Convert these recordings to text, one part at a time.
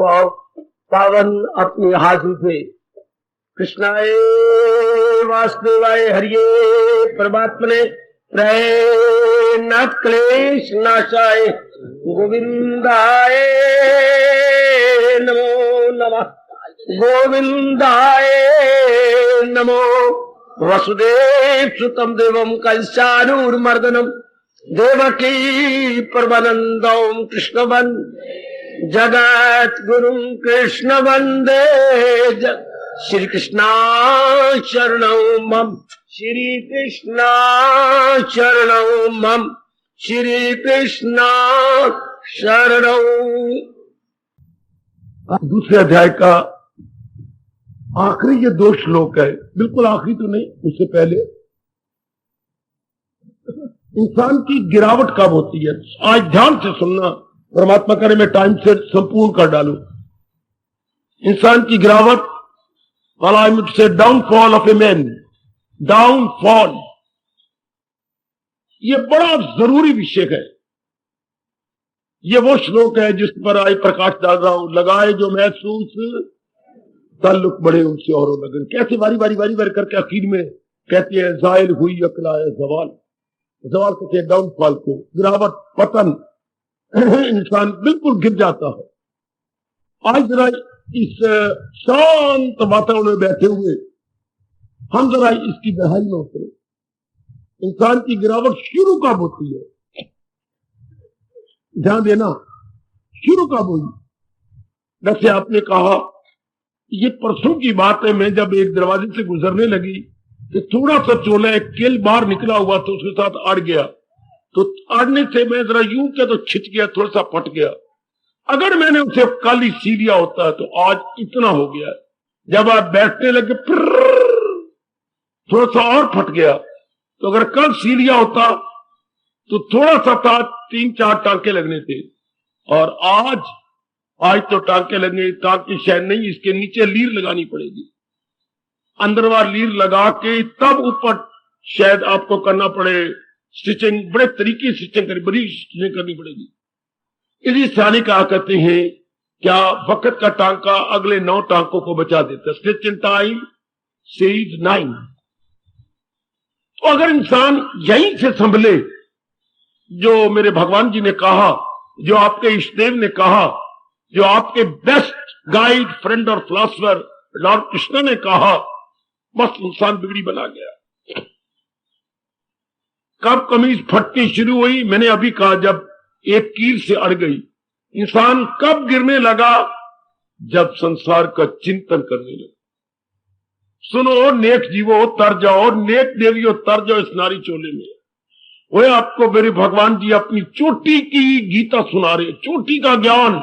पावन अपनी हाथों से कृष्णाय वासुदेवाय हरिये परमात्मने प्रयनाथ क्लेश नाशाय गोविंदाय नमो नमः गोविंदाय नमो वसुदेव सुतम देवम कंसानूरमर्दनम देवकी परमानंदम कृष्ण जगत गुरु कृष्ण वंदे श्री कृष्णा शरणौ मम श्री कृष्णा शरणौ मम श्री कृष्णा शरणौ। दूसरे अध्याय का आखिरी ये 2 श्लोक है, बिल्कुल आखिरी तो नहीं, उससे पहले इंसान की गिरावट कब होती है। आज ध्यान से सुनना, परमात्मा करे मैं टाइम से संपूर्ण कर डालूं। इंसान की गिरावट, वाला आई से downfall of a man, downfall, ये बड़ा जरूरी विषय है। ये वो श्लोक है जिस पर आई प्रकाश डाल रहा हूं। लगाए जो महसूस ताल्लुक बढ़े उनसे और लगन। कैसे बारी बारी करके आखिर में कहते हैं जायल हुई अकलाए जवाल। जवाल कहते हैं डाउनफॉल को, गिरावट, पतन, इंसान बिल्कुल गिर जाता है। आज जरा इस शांत वातावरण में बैठे हुए हम जरा इसकी गहराई में उतरे। इंसान की गिरावट शुरू कब होती है, ध्यान देना, शुरू कब हुई। जैसे आपने कहा, ये परसों की बात है, मैं जब एक दरवाजे से गुजरने लगी तो थोड़ा सा चोला एक केल बाहर निकला हुआ तो उसके साथ अड़ गया, तो अड़ने से मैं जरा यूं किया तो छिच गया, थोड़ा सा फट गया। अगर मैंने उसे कल ही सी लिया होता तो आज इतना हो गया। जब आप बैठने लगे थोड़ा सा और फट गया, तो अगर कल सी लिया होता तो थोड़ा सा था, 3-4 टांके लगने थे। और आज तो टांके लगने, टांके शायद नहीं, इसके नीचे लीर लगानी पड़ेगी, अंदरवार लीर लगा के तब ऊपर शायद आपको करना पड़े स्टिचिंग। बड़े तरीके से स्टिचिंग करनी, बड़ी स्टिचिंग करनी पड़ेगी। इसी सियाने कहा करते हैं, क्या वक्त का टांका अगले 9 टांकों को बचा देता है। Stitch in time saves 9। तो अगर इंसान यहीं से संभले, जो मेरे भगवान जी ने कहा, जो आपके इष्टदेव ने कहा, जो आपके बेस्ट गाइड, फ्रेंड और फिलोसफर लॉर्ड कृष्ण ने कहा, बस इंसान बिगड़ी बना गया। कब कमीज फटनी शुरू हुई, मैंने अभी कहा, जब एक कील से अड़ गई। इंसान कब गिरने लगा, जब संसार का चिंतन करने लगा। सुनो नेक जीवो तर जाओ, नेक देवियों तर जाओ इस नारी चोले में। वो आपको मेरे भगवान जी अपनी चोटी की गीता सुना रहे, चोटी का ज्ञान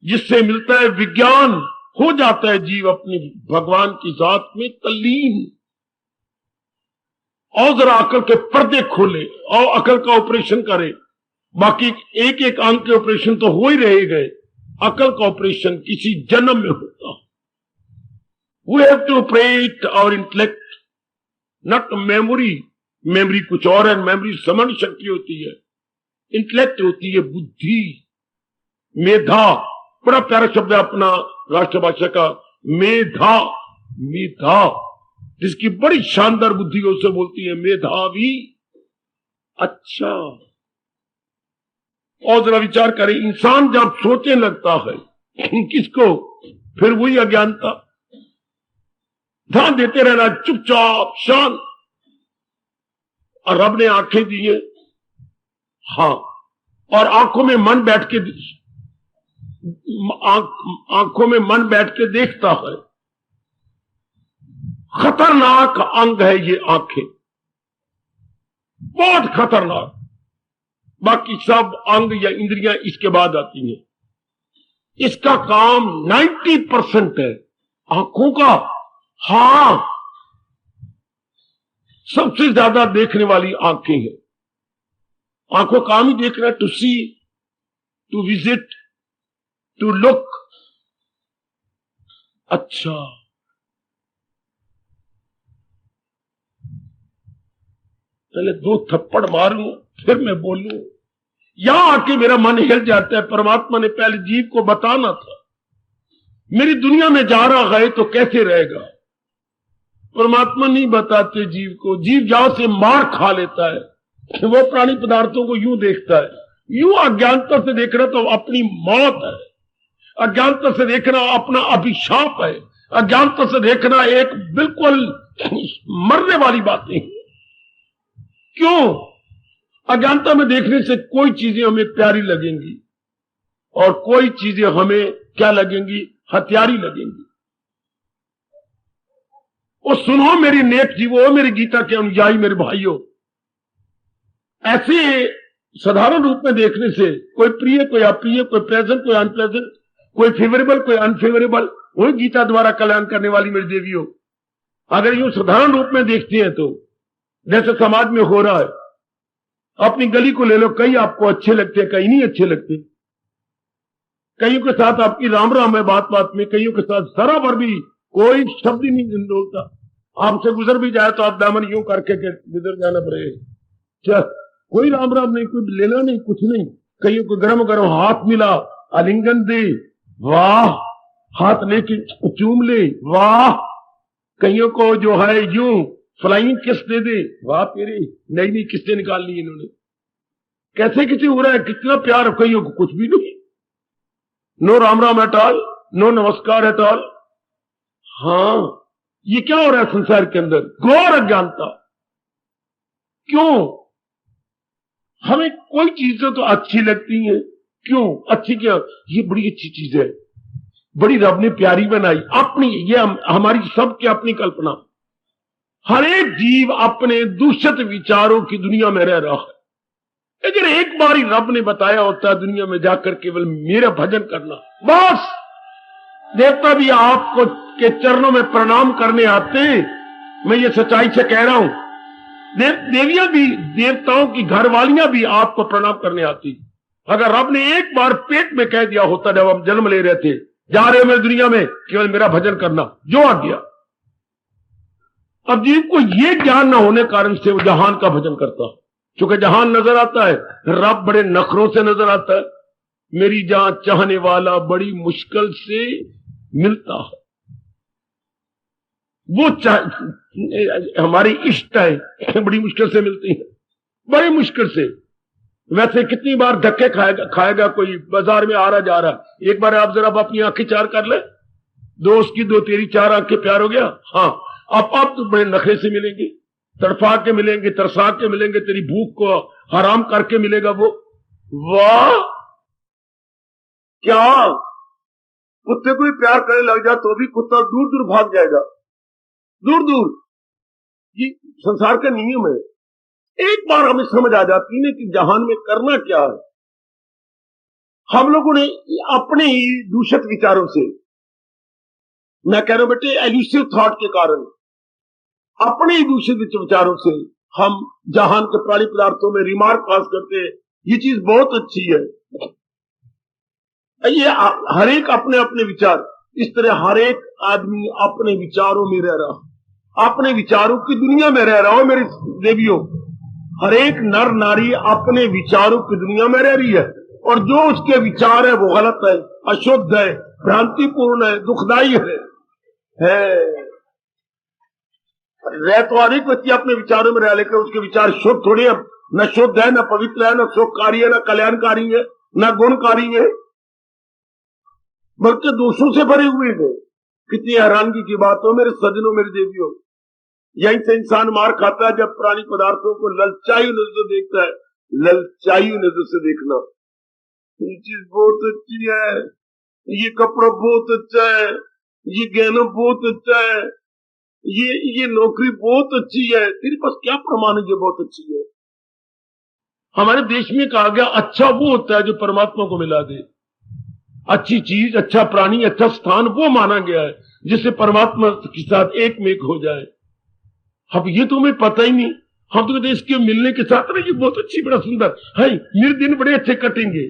जिससे मिलता है विज्ञान, हो जाता है जीव अपनी भगवान की जात में तल्लीन। और जरा अकल के पर्दे खोले और अकल का ऑपरेशन करे। बाकी एक एक अंग के ऑपरेशन तो हो ही रहे गए, अकल का ऑपरेशन किसी जन्म में होता। We have to operate our intellect, not memory. Memory कुछ और है, मेमोरी समझ शक्ति होती है, इंटेलेक्ट होती है बुद्धि, मेधा। बड़ा प्यारा शब्द है अपना राष्ट्रभाषा का, मेधा। मेधा जिसकी बड़ी शानदार बुद्धि है उसे बोलती है मेधावी। अच्छा, और जरा विचार करें, इंसान जब सोचने लगता है किसको, फिर वही अज्ञानता। ध्यान देते रहना, चुपचाप शांत। और रब ने आंखें दी है, हाँ, और आंखों में मन बैठ के, आंखों में मन बैठ के देखता है। खतरनाक अंग है ये आंखें, बहुत खतरनाक। बाकी सब अंग या इंद्रियां इसके बाद आती हैं। इसका काम 90% है आंखों का। हां, सबसे ज्यादा देखने वाली आंखें हैं। आंखों का काम ही देखना, to see, to visit, to look. अच्छा, पहले 2 थप्पड़ मारूं फिर मैं बोलूं। यहां आके मेरा मन हिल जाता है। परमात्मा ने पहले जीव को बताना था, मेरी दुनिया में जा रहा है तो कैसे रहेगा। परमात्मा नहीं बताते जीव को, जीव जाओ से मार खा लेता है। वो प्राणी पदार्थों को यूं देखता है, यूं अज्ञानता से देखना तो अपनी मौत है, अज्ञानता से देखना अपना अभिशाप है, अज्ञानता से देखना एक बिल्कुल मरने वाली बातें। क्यों? अज्ञानता में देखने से कोई चीजें हमें प्यारी लगेंगी और कोई चीजें हमें क्या लगेंगी, हथियारी लगेंगी। और सुनो मेरी नेक जीवो, मेरी गीता के अनुयायी मेरे भाइयों, ऐसे साधारण रूप में देखने से कोई प्रिय कोई अप्रिय, कोई प्रेजेंट कोई अनप्रेजेंट, कोई फेवरेबल कोई अनफेवरेबल, वही गीता द्वारा कल्याण करने वाली मेरी देवियों। अगर यूं साधारण रूप में देखती हैं तो जैसे समाज में हो रहा है, अपनी गली को ले लो, कई आपको अच्छे लगते हैं, कई नहीं अच्छे लगते। कईयों के साथ आपकी राम राम है बात बात में, कईयों के साथ जरा भर भी कोई शब्द ही नहीं बोलता। आपसे गुजर भी जाए तो आप दामन यूं करके गुजर जाना पड़ेगा, कोई राम राम नहीं, कोई लेना नहीं, कुछ नहीं। कईयों को गरम गरम हाथ मिला, आलिंगन दे, वाह, हाथ लेके चूम ले, वाह। कईयों को जो है यूं फ्लाइंग किस दे दे, वाह तेरी नई नई किस्सें निकाल ली इन्होंने। कैसे किसी हो रहा है, कितना प्यार। कईयों को कुछ भी नहीं, no Ram Ram at all, no नमस्कार एट ऑल। हाँ, ये क्या हो रहा है संसार के अंदर? घोर अज्ञानता। क्यों? हमें कोई चीजें तो अच्छी लगती हैं, क्यों अच्छी? क्या ये बड़ी अच्छी चीज है, बड़ी रब ने प्यारी बनाई अपनी, ये हमारी सबकी अपनी कल्पना। हर एक जीव अपने दूषित विचारों की दुनिया में रह रहा है। अगर एक बार ही रब ने बताया होता है दुनिया में जाकर केवल मेरा भजन करना, बस देवता भी आपको के चरणों में प्रणाम करने आते। मैं ये सच्चाई से कह रहा हूं, देवियां भी, देवताओं की घरवालियां भी आपको प्रणाम करने आती। अगर रब ने एक बार पेट में कह दिया होता जब हम जन्म ले रहे थे, जा रहे हो मेरी दुनिया में केवल मेरा भजन करना, जो आ गया। अब जीव को यह ज्ञान न होने कारण से वो जहान का भजन करता, क्योंकि जहान नजर आता है, रब बड़े नखरों से नजर आता है। मेरी जहां चाहने वाला बड़ी मुश्किल से मिलता है, वो हमारी इष्ट है, बड़ी मुश्किल से मिलती है, बड़ी मुश्किल से। वैसे कितनी बार धक्के खाएगा कोई बाजार में आ रहा जा रहा। एक बार आप जरा अपनी आंखें चार कर ले, दो उसकी दो तेरी, चार आंखें प्यार हो गया। हाँ, आप तो बड़े नखरे से मिलेंगे, तड़फा के मिलेंगे, तरसा के मिलेंगे, तेरी भूख को हराम करके मिलेगा वो। वाह, क्या कुत्ते को भी प्यार करने लग जा तो भी कुत्ता दूर दूर भाग जाएगा, दूर दूर। ये संसार का नियम है। एक बार हमें समझ आ जाती है कि जहान में करना क्या है। हम लोगों ने अपने ही दूषित विचारों से, मैं कह रहा हूं बेटे एल्यूसिव थॉट के कारण, अपने ही दूषित विचारों से हम जहान के प्राणी पदार्थों में रिमार्क पास करते हैं, ये चीज बहुत अच्छी है। ये हर एक अपने अपने विचार, इस तरह हर एक आदमी अपने विचारों में रह रहा, अपने विचारों की दुनिया में रह रहा हो मेरी देवियों। हर एक नर नारी अपने विचारों की दुनिया में रह रही है, और जो उसके विचार है वो गलत है, अशुद्ध है, भ्रांतिपूर्ण है, दुखदायी है। रह तो हर एक व्यक्ति अपने विचारों में रह, लेकर उसके विचार शुद्ध थोड़ी है, न शुद्ध है, न पवित्र है, न सुखकारी है, न कल्याणकारी है, न गुणकारी है, बल्कि दोषों से भरे हुए हैं। कितनी हैरानगी की बात हो मेरे सज्जनों, मेरी देवियों। यहीं से इंसान मार खाता है जब प्राणी पदार्थों को ललचाई नजर से देखता है। ललचाई नजर से देखना, ये चीज बहुत अच्छी है, ये कपड़ा बहुत अच्छा है, ये गहना बहुत अच्छा है, ये नौकरी बहुत अच्छी है, तेरे पास क्या प्रमाण है ये बहुत अच्छी है? हमारे देश में कहा गया अच्छा वो होता है जो परमात्मा को मिला दे। अच्छी चीज, अच्छा प्राणी, अच्छा स्थान वो माना गया है जिससे परमात्मा के साथ एक में एक हो जाए। अब ये तो हमें पता ही नहीं। हम तो कहते इसके मिलने के साथ ना ये बहुत अच्छी, बड़ा सुंदर है, मेरे दिन बड़े अच्छे कटेंगे,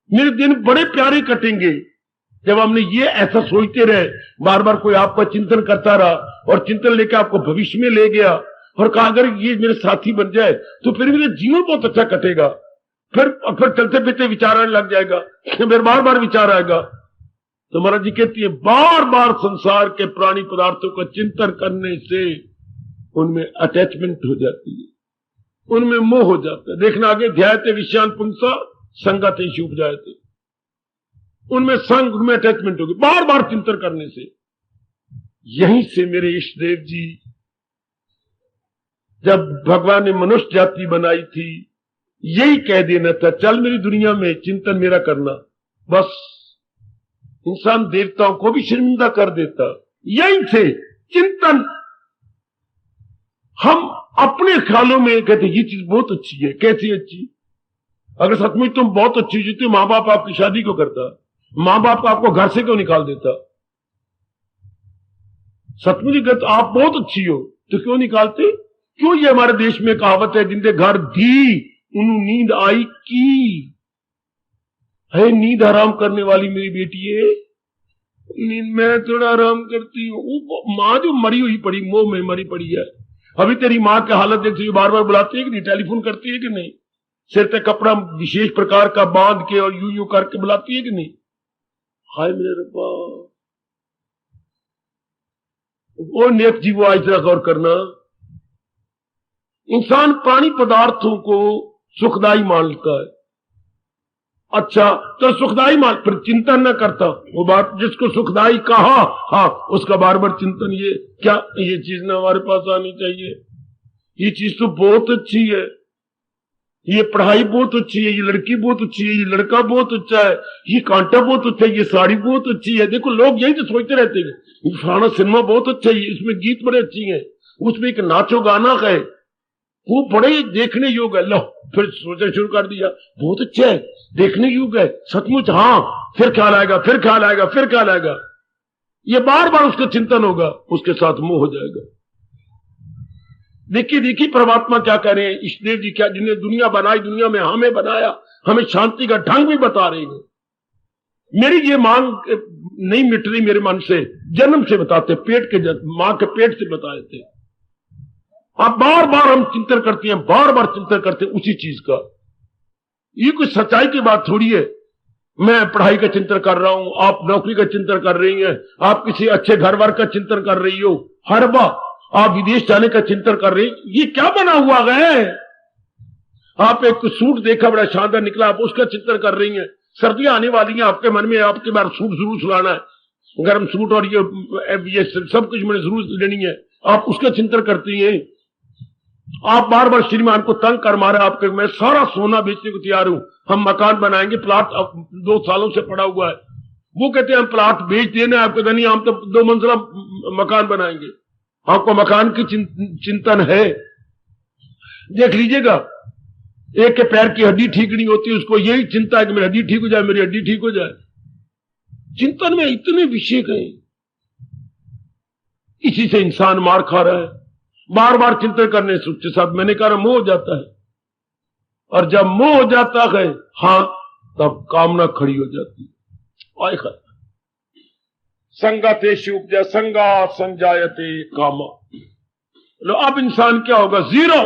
मेरे दिन बड़े प्यारे कटेंगे। जब हमने ये ऐसा सोचते रहे, बार बार कोई आपका चिंतन करता रहा और चिंतन लेकर आपको भविष्य में ले गया और कहा अगर ये मेरे साथी बन जाए तो फिर मेरा जीवन बहुत अच्छा कटेगा, फिर चलते फिरते विचार आने लग जाएगा, फिर बार बार विचार आएगा। तो महाराज जी कहती है बार बार संसार के प्राणी पदार्थों का चिंतन करने से उनमें अटैचमेंट हो जाती है, उनमें मोह हो जाता है। देखना आगे, ध्यायते विषयान पुंसा संगतेषु उपजायते, उनमें संग, उनमें अटैचमेंट होगी बार बार चिंतन करने से। यहीं से मेरे इष्ट देव जी, जब भगवान ने मनुष्य जाति बनाई थी, यही कह देना था, चल मेरी दुनिया में चिंतन मेरा करना। बस इंसान देवताओं को भी शर्मिंदा कर देता। यही थे चिंतन। हम अपने ख्यालों में कहते ये चीज बहुत अच्छी है। कैसी अच्छी? अगर सचमुच तुम बहुत अच्छी चीज, तो मां बाप आपकी शादी क्यों करता? मां बाप आपको घर से क्यों निकाल देता? सचमुच कहते आप बहुत अच्छी हो तो क्यों निकालते? क्यों? ये हमारे देश में कहावत है, जिनके घर दी उन्हें नींद आई की है। नींद आराम करने वाली मेरी बेटी है, नींद मैं थोड़ा आराम करती हूँ। माँ जो मरी हुई पड़ी, मोह में मरी पड़ी है। अभी तेरी माँ की हालत देखती है, बार बार बुलाती है कि नहीं, टेलीफोन करती है कि नहीं, सिर पे कपड़ा विशेष प्रकार का बांध के और यूं यूं करके बुलाती है कि नहीं? हाय मेरे रब्बा, वो नेक जीवो आज तक गौर करना। इंसान प्राणी पदार्थों को सुखदाई मानता है। अच्छा, तो सुखदाई मान, फिर चिंतन न करता। वो बात जिसको सुखदाई कहा, हाँ, उसका बार बार चिंतन, ये क्या, ये चीज ना हमारे पास आनी चाहिए, ये चीज तो बहुत अच्छी है, ये पढ़ाई बहुत अच्छी है, ये लड़की बहुत अच्छी है, ये लड़का बहुत अच्छा है, ये कांटा बहुत अच्छा है, ये साड़ी बहुत अच्छी है। देखो लोग यही तो सोचते रहते हैं, फलाना सिनेमा बहुत अच्छा है, इसमें गीत बड़े अच्छी है, उसमें एक नाचो गाना है, वो बड़े देखने योग्य है। लो, फिर सोचना शुरू कर दिया, बहुत अच्छा है, देखने योग्य है, सचमुच, हाँ, फिर ख्याल आएगा, फिर ख्याल आएगा, फिर ख्याल आएगा। ये बार बार उसका चिंतन होगा, उसके साथ मोह हो जाएगा। देखिए देखिए परमात्मा क्या कह रहे हैं, ईश्वर जी क्या, जिन्हें दुनिया बनाई, दुनिया में हमें बनाया, हमें शांति का ढंग भी बता रहे हैं। मेरी ये मांग नहीं मिट रही मेरे मन से, जन्म से बताते, पेट के मां के पेट से बताए थे। अब बार बार हम चिंतन करते हैं, बार बार चिंतन करते हैं उसी चीज का। ये कोई सच्चाई की बात थोड़ी है। मैं पढ़ाई का चिंतन कर रहा हूं, आप नौकरी का चिंतन कर रही हैं, आप किसी अच्छे घर बार का चिंतन कर रही हो, हर बार आप विदेश जाने का चिंतन कर रही, ये क्या बना हुआ है? आप एक सूट देखा बड़ा शानदार निकला, आप उसका चिंतन कर रही हैं। सर्दियां आने वाली हैं, आपके मन में आपके बार सूट जरूर सुलाना है, गर्म सूट, और ये सब कुछ मैंने जरूर लेनी है, आप उसका चिंतन करती हैं। आप बार बार श्रीमान को तंग कर मारे, आपके मैं सारा सोना बेचने को तैयार हूं, हम मकान बनाएंगे, प्लाट 2 सालों से पड़ा हुआ है। वो कहते हैं हम प्लाट बेच देना है, आपको नहीं, हम तो 2 मंजिला मकान बनाएंगे। आपको मकान की चिंतन है? देख लीजिएगा, एक के पैर की हड्डी ठीक नहीं होती, उसको यही चिंता है कि मेरी हड्डी ठीक हो जाए, मेरी हड्डी ठीक हो जाए। चिंतन में इतने विषय हैं, इसी से इंसान मार खा रहा है। बार बार चिंतन करने से साथ मैंने कहा मोह हो जाता है, और जब मोह हो जाता है, हाँ, तब कामना खड़ी हो जाती है। संगतेषु उपजा संगा संजायते कामा। लो, अब इंसान क्या होगा? Zero.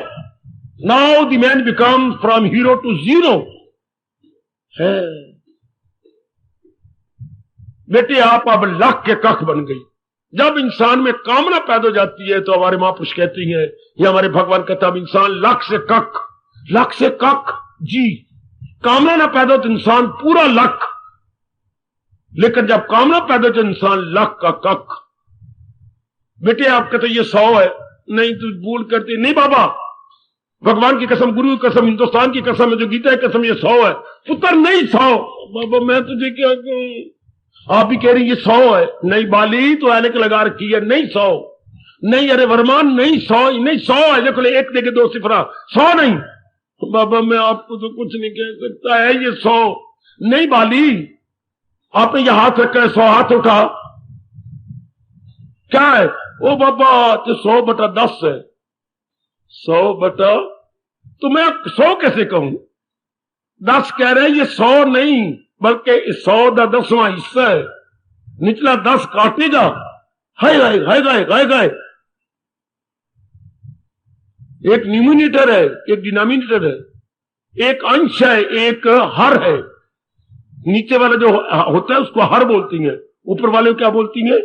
Now the man become from hero to zero है। बेटे आप अब लाख के कख बन गई। जब इंसान में कामना पैदा हो जाती है, तो हमारे महापुरुष कहती हैं, या हमारे भगवान कहता है, इंसान लाख से कख जी, कामना ना पैदा हो तो इंसान पूरा लाख, लेकिन जब कामना पैदा हो तो इंसान लाख का कख। बेटे आप कहते ये 100 है, नहीं तू भूल करते, नहीं बाबा, भगवान की कसम, गुरु की कसम, हिंदुस्तान की कसम है, जो गीता की कसम, ये 100 है। पुत्र नहीं 100। बाबा मैं तुझे क्या कहूं, आप भी कह रही ये 100 है। नहीं बाली, तो ऐनक लगा रखी है, नहीं 100 नहीं, अरे वरमान नहीं 100 नहीं, 100 है, देखो 1 देके 2 सिफरा, 100 नहीं। बाबा मैं आपको तो कुछ नहीं कह सकता है, ये 100 नहीं बाली, आपने ये हाथ रखा है, 100 हाथ उठा, क्या है? ओ बाबा तो 100/10 है। 100 तो मैं 100 कैसे कहूं? 10 कह रहे हैं, ये 100 नहीं, बल्कि 100 का 10वां हिस्सा है, निचला 10 काटेगा, हाय हाय हाय गाय हाय गाय। एक न्यूमिनेटर है, एक डिनोमिनेटर है, एक अंश है, एक हर है। नीचे वाला जो होता है उसको हर बोलती हैं, ऊपर वाले को क्या बोलती हैं?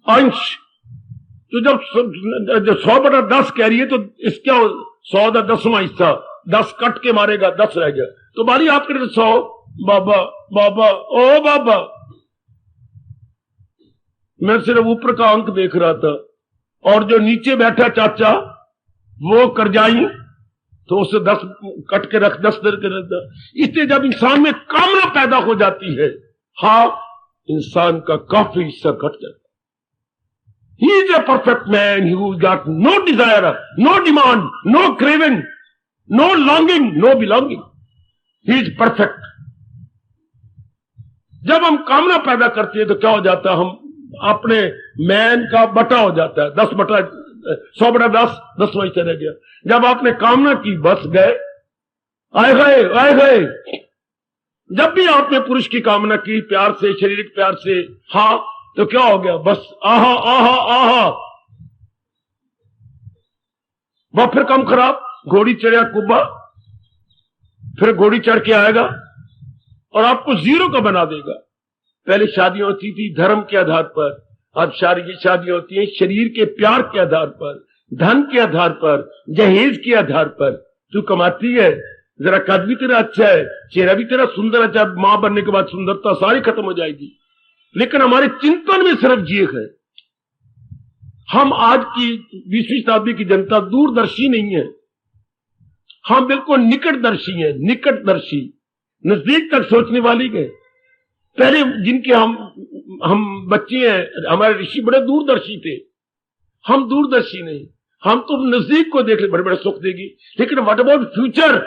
अंश। तो जब 100/10 कह रही है तो इसका 100 का 10वां हिस्सा, 10 कट के मारेगा, 10 रह गया। तो बारी आपके 100, बाबा बाबा ओ बाबा। मैं सिर्फ ऊपर का अंक देख रहा था, और जो नीचे बैठा चाचा वो करजाई, तो उसे 10 कट के रख, 10 दर के रख। इसलिए जब इंसान में कामना पैदा हो जाती है, हाँ, इंसान का काफी हिस्सा घट जाता है। He is a perfect man who got no desire, no demand, no craving, no longing, no belonging. He is perfect. जब हम कामना पैदा करते हैं तो क्या हो जाता है? हम अपने मैन का बटा हो जाता है, 100/10, 10वां हिस्सा रह गया। जब आपने कामना की, बस गए, आए गए। जब भी आपने पुरुष की कामना की, प्यार से, शारीरिक प्यार से, हाँ, तो क्या हो गया? बस आहा आहा आहा। वह फिर कम खराब, घोड़ी चढ़िया कुब्बा, फिर घोड़ी चढ़ के आएगा और आपको जीरो का बना देगा। पहले शादियां होती थी धर्म के आधार पर, अब शादियां होती हैं शरीर के प्यार के आधार पर, धन के आधार पर, जहेज के आधार पर। तू कमाती है, जरा कद भी तेरा अच्छा है, चेहरा भी तेरा सुंदर है, चाहे मां बनने के बाद सुंदरता सारी खत्म हो जाएगी। लेकिन हमारे चिंतन में सिर्फ ये है। हम आज की 20वीं शताब्दी की जनता दूरदर्शी नहीं है, हम बिल्कुल निकटदर्शी हैं, निकटदर्शी, नजदीक तक सोचने वाली गए। पहले जिनके हम बच्चे हैं, हमारे ऋषि बड़े दूरदर्शी थे, हम दूरदर्शी नहीं। हम तो नजदीक को देख ले, बड़े बड़े सुख देगी, लेकिन व्हाट अबाउट फ्यूचर?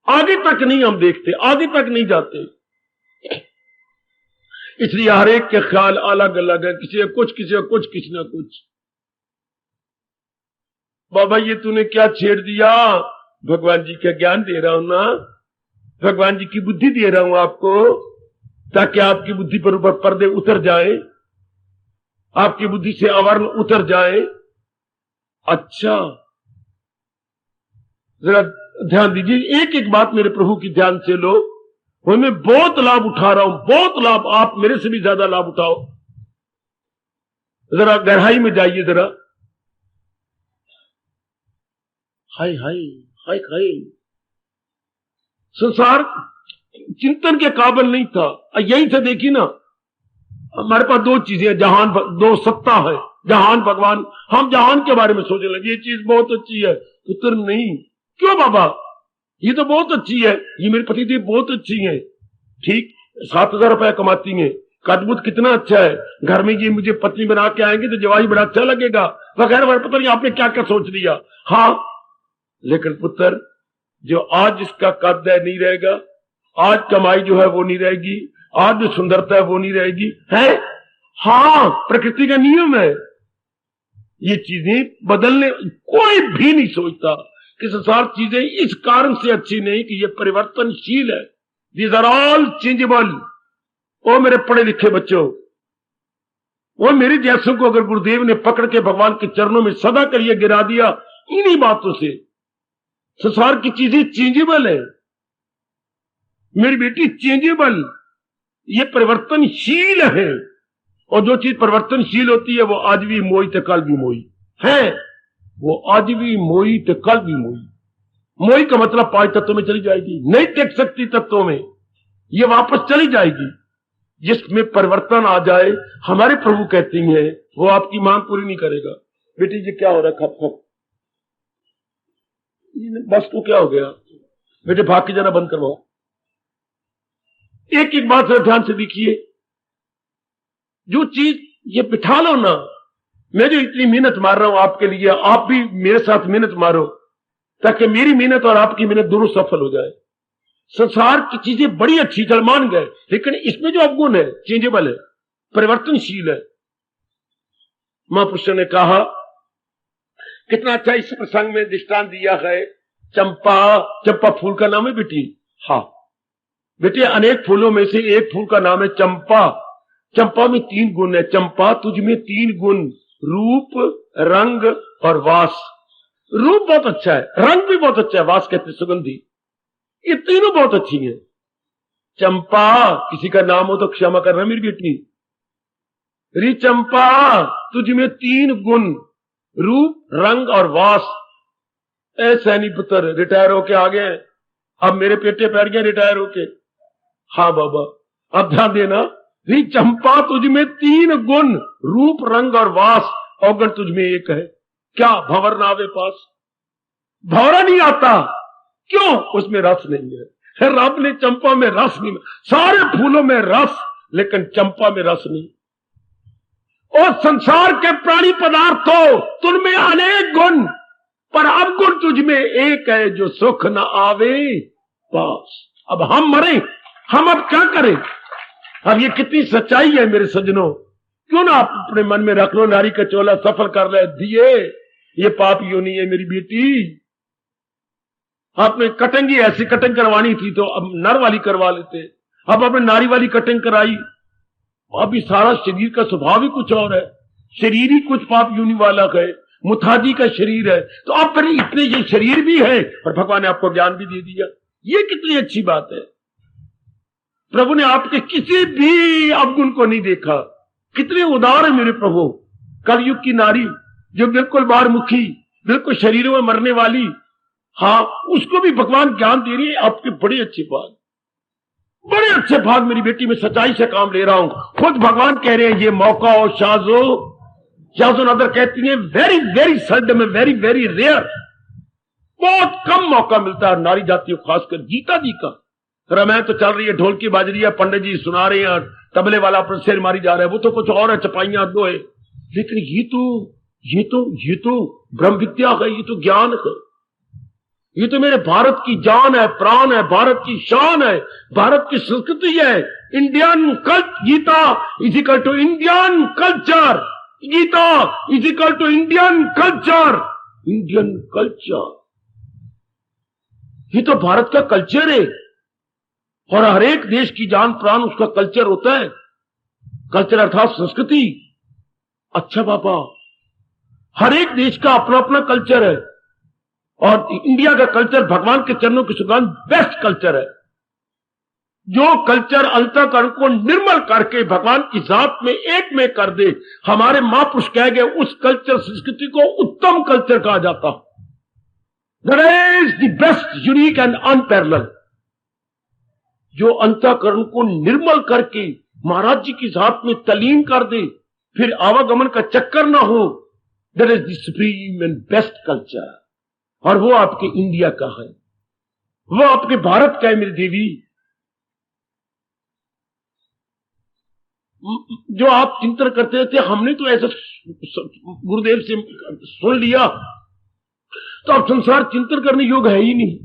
आगे तक नहीं हम देखते, आगे तक नहीं जाते। इसलिए हर एक के ख्याल अलग अलग है, किसी का कुछ, किसी का कुछ, किसी ना कुछ। बाबा ये तूने क्या छेड़ दिया? भगवान जी का ज्ञान दे रहा हूं ना, भगवान जी की बुद्धि दे रहा हूं आपको, ताकि आपकी बुद्धि पर ऊपर पर्दे उतर जाए, आपकी बुद्धि से आवरण उतर जाए। अच्छा, जरा ध्यान दीजिए, एक एक बात मेरे प्रभु की ध्यान से लो। मैं बहुत लाभ उठा रहा हूं, बहुत लाभ, आप मेरे से भी ज्यादा लाभ उठाओ। जरा गहराई में जाइए जरा। हाय हाय हाय हाय। संसार चिंतन के काबिल नहीं था। यही से देखी ना, हमारे पास दो चीजें, जहान, दो सत्ता है, जहान भगवान। हम जहान के बारे में सोचने लगे, ये चीज बहुत अच्छी है, पुत्र नहीं। क्यों बाबा? ये तो बहुत अच्छी है, ये मेरे पति देव बहुत अच्छी है, ठीक, 7,000 रुपया कमाती हैं, कदबुत कितना अच्छा है, घर में ये मुझे पत्नी बना के आएंगे तो जवाई बड़ा अच्छा लगेगा, वगैरह। पता नहीं आपने क्या क्या सोच लिया। हाँ, लेकिन पुत्र, जो आज इसका कद है नहीं रहेगा, आज कमाई जो है वो नहीं रहेगी, आज जो सुंदरता है वो नहीं रहेगी, है? हाँ, प्रकृति का नियम है। ये चीजें बदलने कोई भी नहीं सोचता कि संसार चीजें इस कारण से अच्छी नहीं कि ये परिवर्तनशील है। These are all changeable. ओ मेरे पढ़े लिखे बच्चों, वो मेरे जैसों को अगर गुरुदेव ने पकड़ के भगवान के चरणों में सदा कर ये गिरा दिया इन्हीं बातों से, संसार की चीजें चेंजेबल है मेरी बेटी, चेंजेबल, ये परिवर्तनशील है। और जो चीज परिवर्तनशील होती है वो आज भी मोई तो कल भी मोई है, वो आज भी मोई तो कल भी मोई। मोई का मतलब 5 तत्वों में चली जाएगी, नहीं टेक सकती तत्वों में, ये वापस चली जाएगी। जिसमें परिवर्तन आ जाए, हमारे प्रभु कहते हैं, वो आपकी मांग पूरी नहीं करेगा। बेटी जी क्या हो रहा है? खप खप, बस को क्या हो गया? बेटे भाग के जाना बंद करवाओ। एक एक बात ध्यान से देखिए, जो चीज ये बिठा लो ना, मैं जो इतनी मेहनत मार रहा हूं आपके लिए, आप भी मेरे साथ मेहनत मारो, ताकि मेरी मेहनत और आपकी मेहनत दोनों सफल हो जाए। संसार की चीजें बड़ी अच्छी, चल मान गए, लेकिन इसमें जो अवगुण है, चेंजेबल है, परिवर्तनशील है। महापुरुषों ने कहा, कितना अच्छा इस प्रसंग में दृष्टांत दिया है। चंपा फूल का नाम है बेटी। हाँ बेटे, अनेक फूलों में से एक फूल का नाम है चंपा। चंपा में 3 गुण है। चंपा, तुझ में 3 गुण, रूप, रंग और वास। रूप बहुत अच्छा है, रंग भी बहुत अच्छा है, वास कहते सुगंधी। ये तीनों बहुत अच्छी हैं। चंपा, किसी का नाम हो तो क्षमा करना मेरी बेटी। री चंपा, तुझ में 3 गुण, रूप, रंग और वास। ऐ सैनी पुत्र, रिटायर होके आ गए, अब मेरे पेटे पैर गए रिटायर होके। हाँ बाबा, अब ध्यान देना। री चंपा, तुझ में 3 गुण, रूप, रंग और वास, अवगुण तुझ में एक है। क्या? भंवर नावे पास। भंवरा नहीं आता, क्यों? उसमें रस नहीं है। रब ने चंपा में रस नहीं, सारे फूलों में रस, लेकिन चंपा में रस नहीं। और संसार के प्राणी पदार्थों तुझमें अनेक गुण, पर अवगुण तुझ में एक है, जो सुख न आवे पास। अब हम मरे, हम अब क्या करें? अब ये कितनी सच्चाई है मेरे सज्जनों। क्यों ना आप अपने मन में रख लो, नारी का चोला सफल कर ले दिए, ये पाप योनि है मेरी बेटी। आपने कटिंग ऐसी कटिंग करवानी थी तो अब नर वाली करवा लेते, अब आपने नारी वाली कटिंग कराई। अभी सारा शरीर का स्वभाव ही कुछ और है, शरीर ही कुछ पाप योनि वाला है, मुथाजी का शरीर है। तो आप फिर इतने ये शरीर भी है और भगवान ने आपको ज्ञान भी दे दिया, ये कितनी अच्छी बात है। प्रभु ने आपके किसी भी अवगुण को नहीं देखा। कितने उदार है मेरे प्रभु। कलयुग की नारी जो बिल्कुल बाहरमुखी, बिल्कुल शरीरों में मरने वाली, हाँ, उसको भी भगवान ज्ञान दे रही है। आपके बड़ी अच्छी बात, बड़े अच्छे भाग मेरी बेटी में सच्चाई से काम ले रहा हूं। खुद भगवान कह रहे हैं ये मौका हो शाजो नदर कहती है very very seldom, very very rare, बहुत कम मौका मिलता है नारी जाति को, खासकर गीता जी का। रामायण तो चल रही है, ढोल की बाज रही है, पंडित जी सुना रहे हैं, तबले वाला पर शेर मारी जा रहा है, वो तो कुछ और है, चपाइयां दो है। लेकिन ये तो ब्रह्म विद्या है, ये तो ज्ञान है, ये तो मेरे भारत की जान है, प्राण है, भारत की शान है, भारत की संस्कृति है। Indian Gita is equal to Indian culture, Gita is equal to Indian culture, Indian culture, ये तो भारत का कल्चर है। और हर एक देश की जान प्राण उसका कल्चर होता है, कल्चर अर्थात संस्कृति। अच्छा बाबा, हर एक देश का अपना अपना कल्चर है, और इंडिया का कल्चर भगवान के चरणों की सुगंध बेस्ट कल्चर है। जो कल्चर अंतःकरण को निर्मल करके भगवान की जात में एक में कर दे, हमारे महापुरुष कह गए, उस कल्चर संस्कृति को उत्तम कल्चर कहा जाता। That is the best, unique and unparalleled. जो अंतःकरण को निर्मल करके महाराज जी की जात में तलीन कर दे, फिर आवागमन का चक्कर ना हो, that is the supreme and best culture. और वो आपके इंडिया का है, वो आपके भारत का है मेरी देवी। जो आप चिंतन करते थे, हमने तो ऐसा गुरुदेव से सुन लिया, तो अब संसार चिंतन करने योग्य है ही नहीं।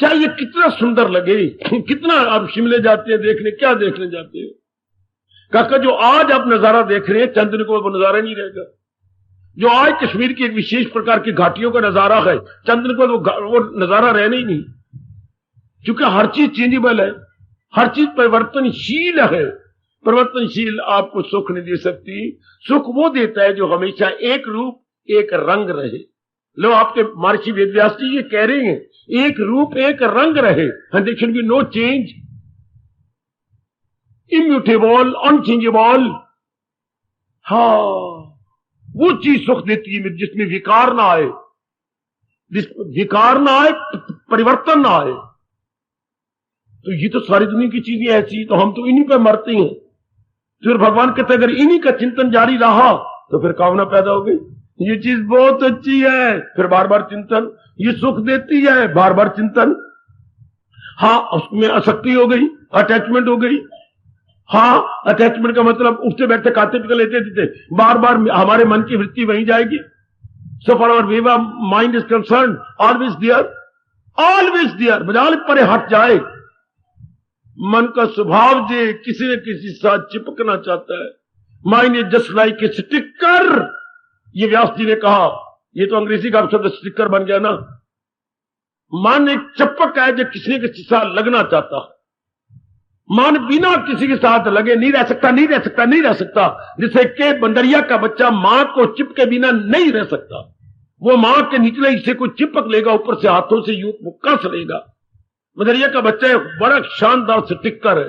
चाहे ये कितना सुंदर लगे, कितना आप शिमले जाते हैं देखने, क्या देखने जाते हो काका? जो आज आप नजारा देख रहे हैं, चंद दिन को वो नजारा नहीं रहेगा। जो आज कश्मीर की एक विशेष प्रकार की घाटियों का नजारा है, चंद दिन को वो नजारा रहना ही नहीं, क्योंकि हर चीज चेंजेबल है, हर चीज परिवर्तनशील है। परिवर्तनशील आपको सुख नहीं दे सकती, सुख वो देता है जो हमेशा एक रूप एक रंग रहे। लो, आपके महर्षि वेदव्यास जी ये कह रहे हैं, एक रूप एक रंग रहे, and there should be no change, immutable, unchangeable. हाँ, वो चीज सुख देती है जिसमें विकार ना आए, विकार ना आए, परिवर्तन ना आए। तो ये तो सारी दुनिया की चीजें ऐसी, तो हम तो इन्हीं पे मरते हैं। फिर भगवान कहते अगर इन्हीं का चिंतन जारी रहा तो फिर कामना पैदा हो गई, ये चीज बहुत अच्छी है, फिर बार बार चिंतन, ये सुख देती है, बार बार चिंतन। हाँ, उसमें आसक्ति हो गई, अटैचमेंट हो गई। हाँ, अटैचमेंट का मतलब उठते बैठते खाते पीते लेते देते, बार बार हमारे मन की वृत्ति वहीं जाएगी। So for our wave mind is concern, always there, बजाल परे हट जाए। मन का स्वभाव जे किसी न किसी साथ चिपकना चाहता है। Mind is just like a sticker, ये व्यास जी ने कहा। ये तो अंग्रेजी का शब्द स्टिकर बन गया ना। मन एक चपक है जो किसी न किसी साथ लगना चाहता है। मन बिना किसी के साथ लगे नहीं रह सकता। जैसे कि बंदरिया का बच्चा मां को चिपके बिना नहीं रह सकता। वो मां के निचले हिस्से को चिपक लेगा, ऊपर से हाथों से यूं कस लेगा। मदरिया का बच्चा बड़ा शानदार स्टिकर है,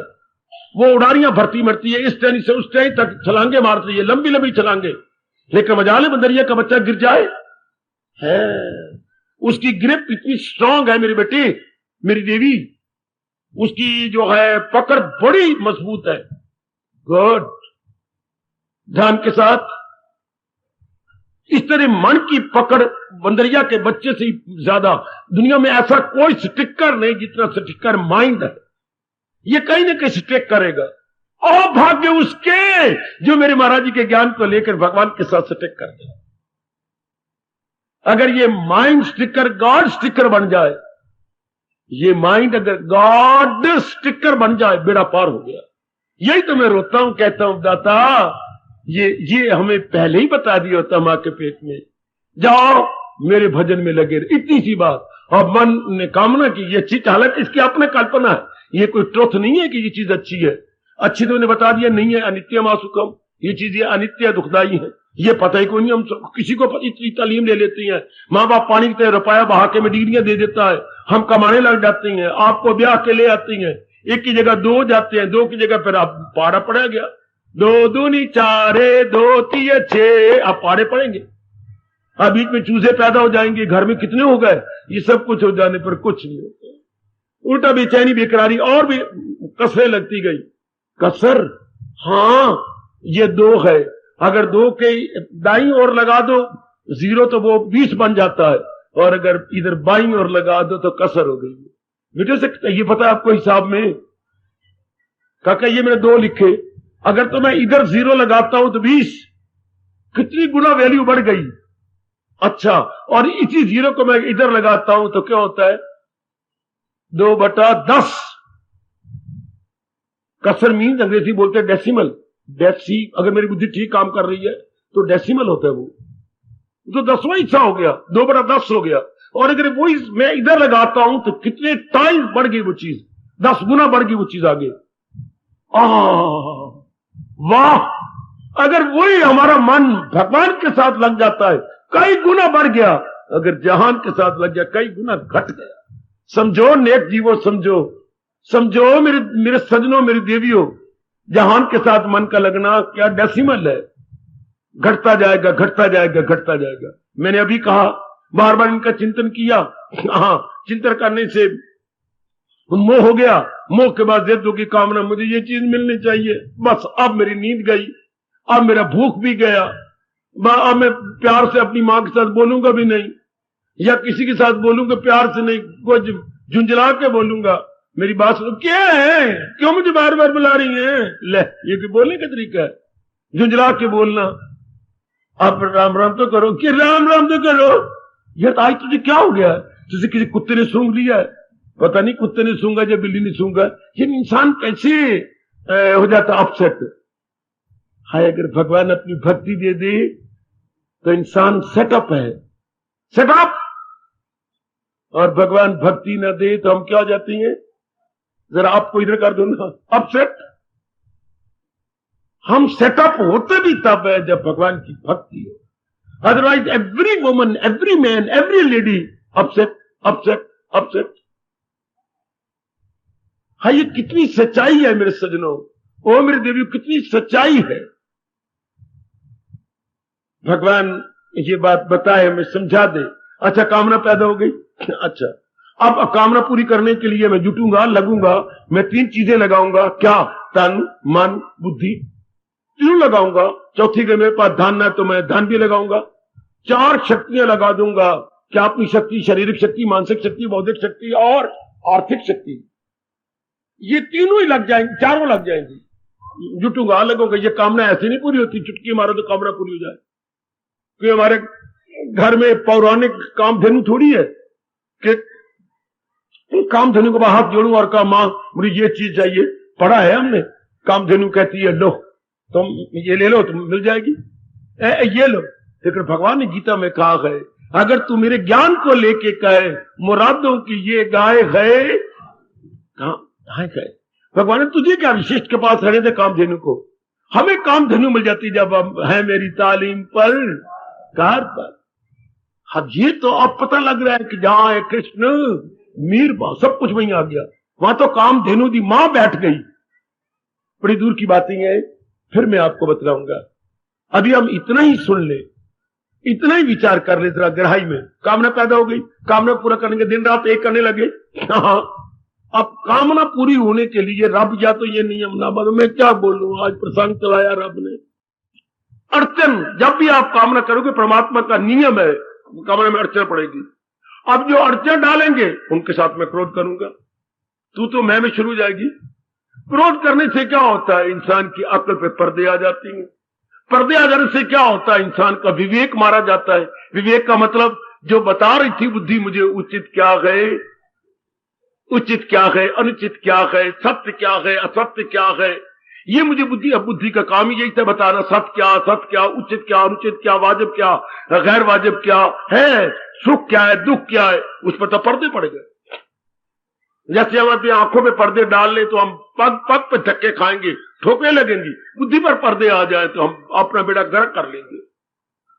वो उड़ारियां भरती मरती है, इस टहनी से उस टहनी तक छलांगे मारती है, लंबी लंबी छलांगे, लेकिन मजाले मदरिया का बच्चा गिर जाए है, उसकी ग्रिप इतनी स्ट्रांग है मेरी बेटी, मेरी देवी, उसकी जो है पकड़ बड़ी मजबूत है। गुड, ध्यान के साथ। इस तरह मन की पकड़ बंदरिया के बच्चे से ज्यादा दुनिया में ऐसा कोई स्टिकर नहीं जितना स्टिकर माइंड है। ये कहीं ना कहीं स्टिक करेगा। और भाग्य उसके जो मेरे महाराज जी के ज्ञान को लेकर भगवान के साथ स्टिक कर दे। अगर ये माइंड स्टिकर गॉड स्टिकर बन जाए, ये माइंड अगर गॉड स्टिकर बन जाए, बेड़ा पार हो गया। यही तो मैं रोता हूं, कहता हूं दाता ये हमें पहले ही बता दिया होता मां के पेट में, जाओ मेरे भजन में लगे। इतनी सी बात। और मन ने कामना की ये चीज, हालांकि इसकी अपने कल्पना है, ये कोई ट्रुथ नहीं है कि ये चीज अच्छी है। अच्छी तो उन्हें बता दिया नहीं है, अनित्य मासुकम, ये चीज ये अनित्य दुखदाई है, ये पता ही कोई नहीं। हम किसी को इतनी तालीम ले लेती हैं, माँ बाप पानी की तरह रुपया बहा के में डिग्रियां दे देता है, हम कमाने लग जाती हैं, आपको ब्याह के ले आती हैं, एक की जगह दो जाते हैं, दो की जगह फिर आप पारा पड़ा गया, दो दूनी चारे, दो तीय छह, आप पारे पड़ेंगे। अब बीच में चूजे पैदा हो जाएंगे, घर में कितने हो गए, ये सब कुछ हो जाने पर कुछ नहीं होता, उल्टा बेचैनी बेकरारी और भी कसरे लगती गई। कसर, हाँ ये दो है, अगर दो के दाईं ओर लगा दो जीरो तो वो 20 बन जाता है, और अगर इधर बाईं ओर लगा दो तो कसर हो गई। बेटे से ये पता है आपको हिसाब में? काका ये मैंने दो लिखे, अगर तो मैं इधर जीरो लगाता हूं तो 20, कितनी गुना वैल्यू बढ़ गई। अच्छा, और इसी जीरो को मैं इधर लगाता हूं तो क्या होता है? 2/10। कसर मीन्स अंग्रेजी बोलते हैं डेसिमल। डेसी, अगर मेरी बुद्धि ठीक काम कर रही है तो डेसिमल होता है, वो तो 10वां हिस्सा हो गया, 2/10 हो गया। और अगर वो मैं इधर लगाता हूं तो कितने टाइम बढ़ गई वो चीज, 10 गुना बढ़ गई वो चीज आगे। वाह, अगर वही हमारा मन भगवान के साथ लग जाता है कई गुना बढ़ गया, अगर जहान के साथ लग गया कई गुना घट गया। समझो नेक जीवो, समझो मेरे सजनों, मेरी देवियों, जहान के साथ मन का लगना क्या डेसिमल है, घटता जाएगा, घटता जाएगा, घटता जाएगा। मैंने अभी कहा, बार बार इनका चिंतन किया, हाँ चिंतन करने से मोह हो गया, मोह के बाद जिद्दों की कामना, मुझे ये चीज मिलनी चाहिए, बस अब मेरी नींद गई, अब मेरा भूख भी गया, अब मैं प्यार से अपनी मां के साथ बोलूंगा भी नहीं, या किसी के साथ बोलूंगा प्यार से नहीं, कुछ झुंझला के बोलूंगा, मेरी बात सुनो, क्या है, क्यों मुझे बार बार बुला रही हैं? ले, ये कोई बोलने का तरीका है? झुंझला के बोलना। आप राम राम तो करो, कि राम राम तो करो। ये तो आज तुझे क्या हो गया? तुझे किसी कुत्ते ने सूंघ लिया है? पता नहीं कुत्ते ने सूंघा या बिल्ली ने सूंघा, ये इंसान कैसे हो जाता अपसेट। हाय, अगर भगवान अपनी भक्ति दे दे तो इंसान सेटअप है, सेटअप। और भगवान भक्ति न दे तो हम क्या हो जाती हैं? जरा आपको इधर कर दो ना, अपसेट। हम सेटअप होते भी तब है जब भगवान की भक्ति हो, otherwise every woman, every man, every lady upset, upset, upset. हाँ, ये कितनी सच्चाई है मेरे सजनों, ओ मेरे देवियों, कितनी सच्चाई है। भगवान ये बात बताए, हमें समझा दे। अच्छा, कामना पैदा हो गई, अच्छा अब कामना पूरी करने के लिए मैं जुटूंगा, लगूंगा, मैं 3 चीजें लगाऊंगा, क्या? तन, मन, बुद्धि, तीनों लगाऊंगा। चौथी के मेरे पास धन है तो मैं धन भी लगाऊंगा। 4 शक्तियां लगा दूंगा, क्या? अपनी शक्ति, शारीरिक शक्ति, मानसिक शक्ति, बौद्धिक शक्ति और आर्थिक शक्ति। ये तीनों ही लग जाएंगे, 4 लग जाएंगी। जुटूंगा, लगूंगा। ये कामना ऐसे नहीं पूरी होती, चुटकी मारो तो कामना पूरी हो जाए। क्योंकि हमारे घर में पौराणिक कामधेनु थोड़ी है कि कामधेनु को हाथ जोड़ूं और कहा मां मुझे ये चीज चाहिए। पढ़ा है हमने, कामधेनु कहती है लो तुम ये ले लो, तुम मिल जाएगी, ये लो। लेकिन भगवान ने गीता में कहा है, अगर तू मेरे ज्ञान को लेके कहे मुरादों की ये गाय है, कहा गए? भगवान ने तुझे क्या विशिष्ट के पास रहने थे कामधेनु को? हमें कामधेनु मिल जाती जब हम है मेरी तालीम पर, कार पर। अब ये तो अब पता लग रहा है कि जहां है कृष्ण मीर बा सब कुछ वहीं आ गया। वहां तो काम धेनु दी मां बैठ गई। बड़ी दूर की बातें हैं, फिर मैं आपको बतलाऊंगा। अभी हम इतना ही सुन ले, इतना ही विचार कर ले जरा गहराई में। कामना पैदा हो गई, कामना पूरा करने के दिन रात एक करने लगे। हाँ, अब कामना पूरी होने के लिए रब या तो ये नियम ना बनो। मैं क्या बोलूं, आज प्रसंग चलाया रब ने। अड़चन, जब भी आप कामना करोगे, परमात्मा का नियम है, कामना में अड़चन पड़ेगी। अब जो अड़चन डालेंगे उनके साथ मैं क्रोध करूंगा, तू तो मैं में शुरू हो जाएगी। क्रोध करने से क्या होता है, इंसान की अक्ल पे पर्दे आ जाती हैं। पर्दे आ जाने से क्या होता है, इंसान का विवेक मारा जाता है। विवेक का मतलब जो बता रही थी बुद्धि मुझे उचित क्या है, उचित क्या है, अनुचित क्या है, सत्य क्या है, असत्य क्या है, ये मुझे बुद्धि, अब बुद्धि का काम ही यही था बताना। सत्य क्या, असत्य क्या, उचित क्या, अनुचित क्या, वाजिब क्या, गैर वाजिब क्या है, सुख क्या है, दुख क्या है, उस पर तो पर्दे पड़ गए। जैसे हम अपनी आंखों में पर्दे डाल ले तो हम पग पग पे धक्के खाएंगे, ठोकने लगेंगी। बुद्धि पर पर्दे आ जाए तो हम अपना बेड़ा गर्क कर लेंगे।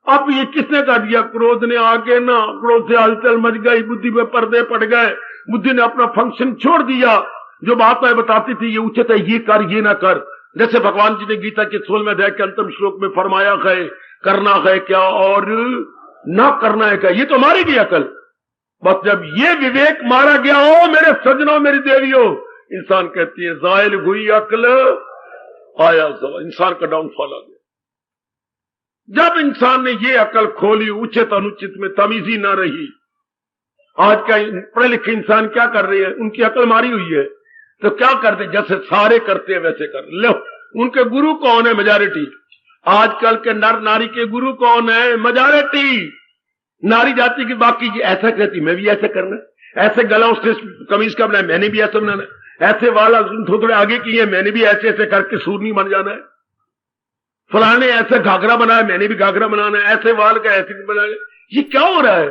अब ये किसने कर दिया, क्रोध ने आके ना, क्रोध से हलचल मच गई, बुद्धि पे पर्दे पड़ गए, बुद्धि ने अपना फंक्शन छोड़ दिया। जो बातें बताती थी ये उचित है, ये कर, ये ना कर। जैसे भगवान जी ने गीता के 16वें अध्याय के अंतिम श्लोक में फरमाया है, करना है क्या और ना करना है क्या, ये तो हमारी भी अकल। बस जब ये विवेक मारा गया, हो मेरे सजनों, मेरी देवियों, इंसान कहती है जायल हुई अकल, आया इंसान का डाउनफॉल आ गया। जब इंसान ने ये अकल खोली, उचित अनुचित में तमीजी ना रही। आज का पढ़े लिखे इंसान क्या कर रहे हैं, उनकी अकल मारी हुई है तो क्या करते, जैसे सारे करते हैं वैसे कर लो। उनके गुरु कौन है, मेजॉरिटी। आजकल के नर नारी के गुरु कौन है, मेजॉरिटी। नारी जाति की बाकी ऐसा कहती मैं भी ऐसा करना, ऐसे गला उसने कमीज का बनाया मैंने भी ऐसा बनाना, ऐसे वाला थोड़े आगे किए मैंने भी ऐसे ऐसे करके सूरनी बन जाना है, फलाने ऐसे घाघरा बनाया मैंने भी घाघरा बनाना है, ऐसे वाल का ऐसे बनाना। ये क्या हो रहा है,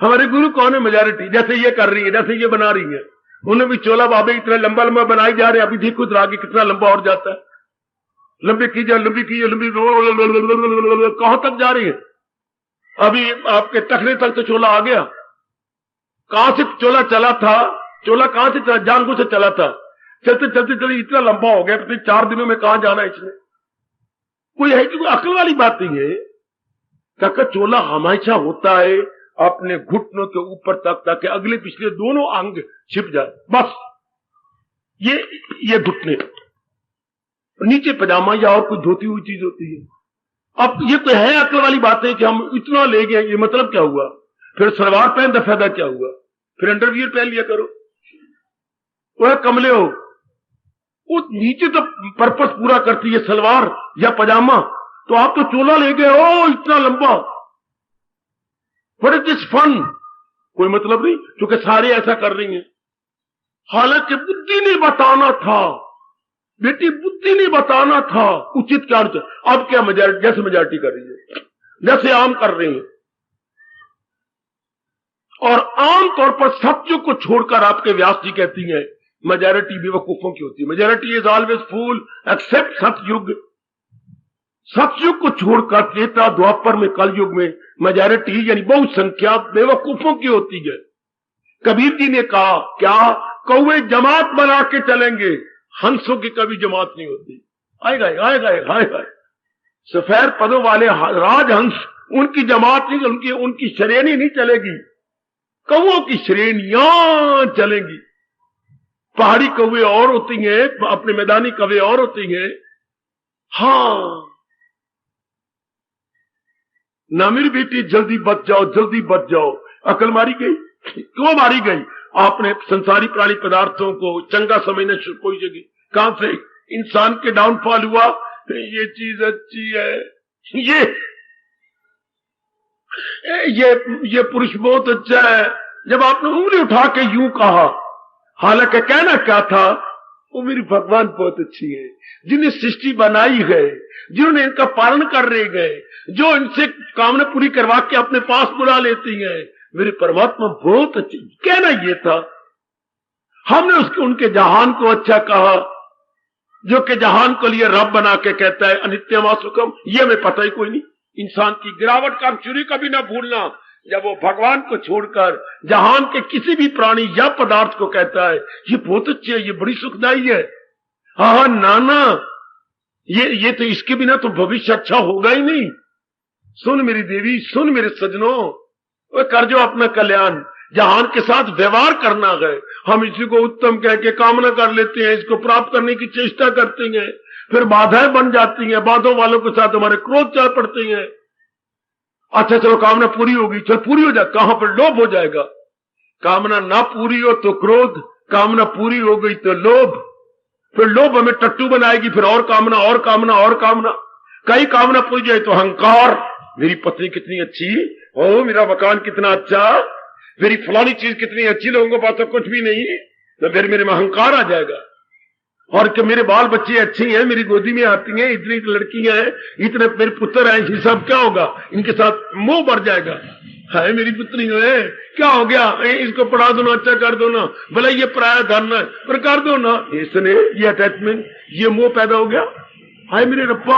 हमारे गुरु कौन है, मेजॉरिटी। जैसे ये कर रही है, जैसे ये बना रही है, उन्हें भी चोला बाबे इतना लंबा लंबा बनाई जा रहे हैं। अभी देखो तो आगे कितना लंबा और जाता है, लंबी कीजिए, लंबी कीजिए, लंबी, कहां तक जा रही है। अभी आपके टखने तक तो चोला आ गया। कहां से चोला चला था, चोला कहां से चला, जानबूझ से चला था, चलते चलते चलते इतना लंबा हो गया, पता 4 दिनों में कहां जाना है इसने। कोई है कि कोई अकल वाली बात नहीं है। काका चोला हमेशा होता है अपने घुटनों के ऊपर तक, ताकि अगले पिछले दोनों अंग छिप जाए, बस। ये घुटने, नीचे पजामा या और कोई धोती हुई चीज होती है। अब ये कोई है अकल वाली बात है कि हम इतना ले गए, ये मतलब क्या हुआ। फिर सलवार पहन तो फायदा क्या हुआ, फिर अंडरवियर पहन लिया करो, वह कमले हो। वो नीचे तो पर्पस पूरा करती है सलवार या पजामा, तो आप तो चोला ले गए हो इतना लंबा। व्हाट इज दिस फन, कोई मतलब नहीं, क्योंकि सारे ऐसा कर रही हैं। हालांकि बुद्धि ने बताना था, बेटी बुद्धि ने बताना था उचित क्या उचित। अब क्या मेजॉरिटी, जैसे मेजॉरिटी कर रही है, जैसे आम कर रही है। और आम तौर पर सत्युग को छोड़कर आपके व्यास जी कहती हैं मेजॉरिटी बेवकूफों की होती है। Majority is always fool except Satyug. Satyug को छोड़कर त्रेता द्वापर में कलयुग में मेजॉरिटी यानी बहुत संख्या बेवकूफों की होती है। कबीर जी ने कहा क्या, कौवे जमात बना के चलेंगे, हंसों की कभी जमात नहीं होती। आएगा आएगा आएगा, सफेद पदों वाले राजहंस, उनकी जमात नहीं, उनकी श्रेणी नहीं चलेगी, कौओं की श्रेणियां चलेंगी। पहाड़ी कौवे और होती हैं, अपने मैदानी कौवे और होती हैं। हाँ ना मेरी बेटी, जल्दी बच जाओ, जल्दी बच जाओ। अकल मारी गई, क्यों मारी गई, आपने संसारी प्राणी पदार्थों को चंगा समझना शुरू कोई जगह, कहां से इंसान के डाउनफॉल हुआ। ये चीज अच्छी है, ये पुरुष बहुत अच्छा है। जब आपने उंगली उठा के यूं कहा, हालांकि कहना क्या था, वो मेरी भगवान बहुत अच्छी है, जिन्हें सृष्टि बनाई है, जिन्होंने इनका पालन कर रहे गए, जो इनसे कामना पूरी करवा के अपने पास बुला लेती है, मेरे परमात्मा बहुत अच्छी। कहना ये था, हमने उसके उनके जहान को अच्छा कहा, जो कि जहान को लिए रब बना के कहता है अनित्यम असुखम। ये हमें पता ही कोई नहीं। इंसान की गिरावट का चुरी कभी ना भूलना, जब वो भगवान को छोड़कर जहान के किसी भी प्राणी या पदार्थ को कहता है ये बहुत अच्छे है, ये बड़ी सुखदाई है, हाँ नाना ये तो इसके बिना तो भविष्य अच्छा होगा ही नहीं। सुन मेरी देवी, सुन मेरे सजनों, वो कर जो अपना कल्याण, जहान के साथ व्यवहार करना है। हम इसी को उत्तम कह के कामना कर लेते हैं, इसको प्राप्त करने की चेष्टा करते हैं, फिर बाधाएं बन जाती हैं, बाधाओं वालों के साथ हमारे क्रोध चल पड़ते हैं। अच्छा चलो कामना पूरी होगी, चल पूरी हो जाए, कहां पर लोभ हो जाएगा। कामना ना पूरी हो तो क्रोध, कामना पूरी हो गई तो लोभ, फिर लोभ हमें टट्टू बनाएगी, फिर और कामना और कामना और कामना, कई कामना पूरी जाए तो अहंकार, मेरी पत्नी कितनी अच्छी, ओ मेरा मकान कितना अच्छा, मेरी फलानी चीज कितनी अच्छी, लोगों के पास तो कुछ भी नहीं, तो फिर मेरे में अहंकार आ जाएगा। और कि मेरे बाल बच्चे अच्छे हैं, मेरी गोदी में आती हैं, इतनी लड़कियां हैं, इतने मेरे पुत्र हैं, ये सब क्या होगा, इनके साथ मोह बढ़ जाएगा। है मेरी पुत्री है, क्या हो गया, इसको पढ़ा दो ना, अच्छा कर दो ना, भले ये पराया धन है पर कर दो ना, इसने ये अटैचमेंट, ये मोह पैदा हो गया। हाय मेरे रब्बा,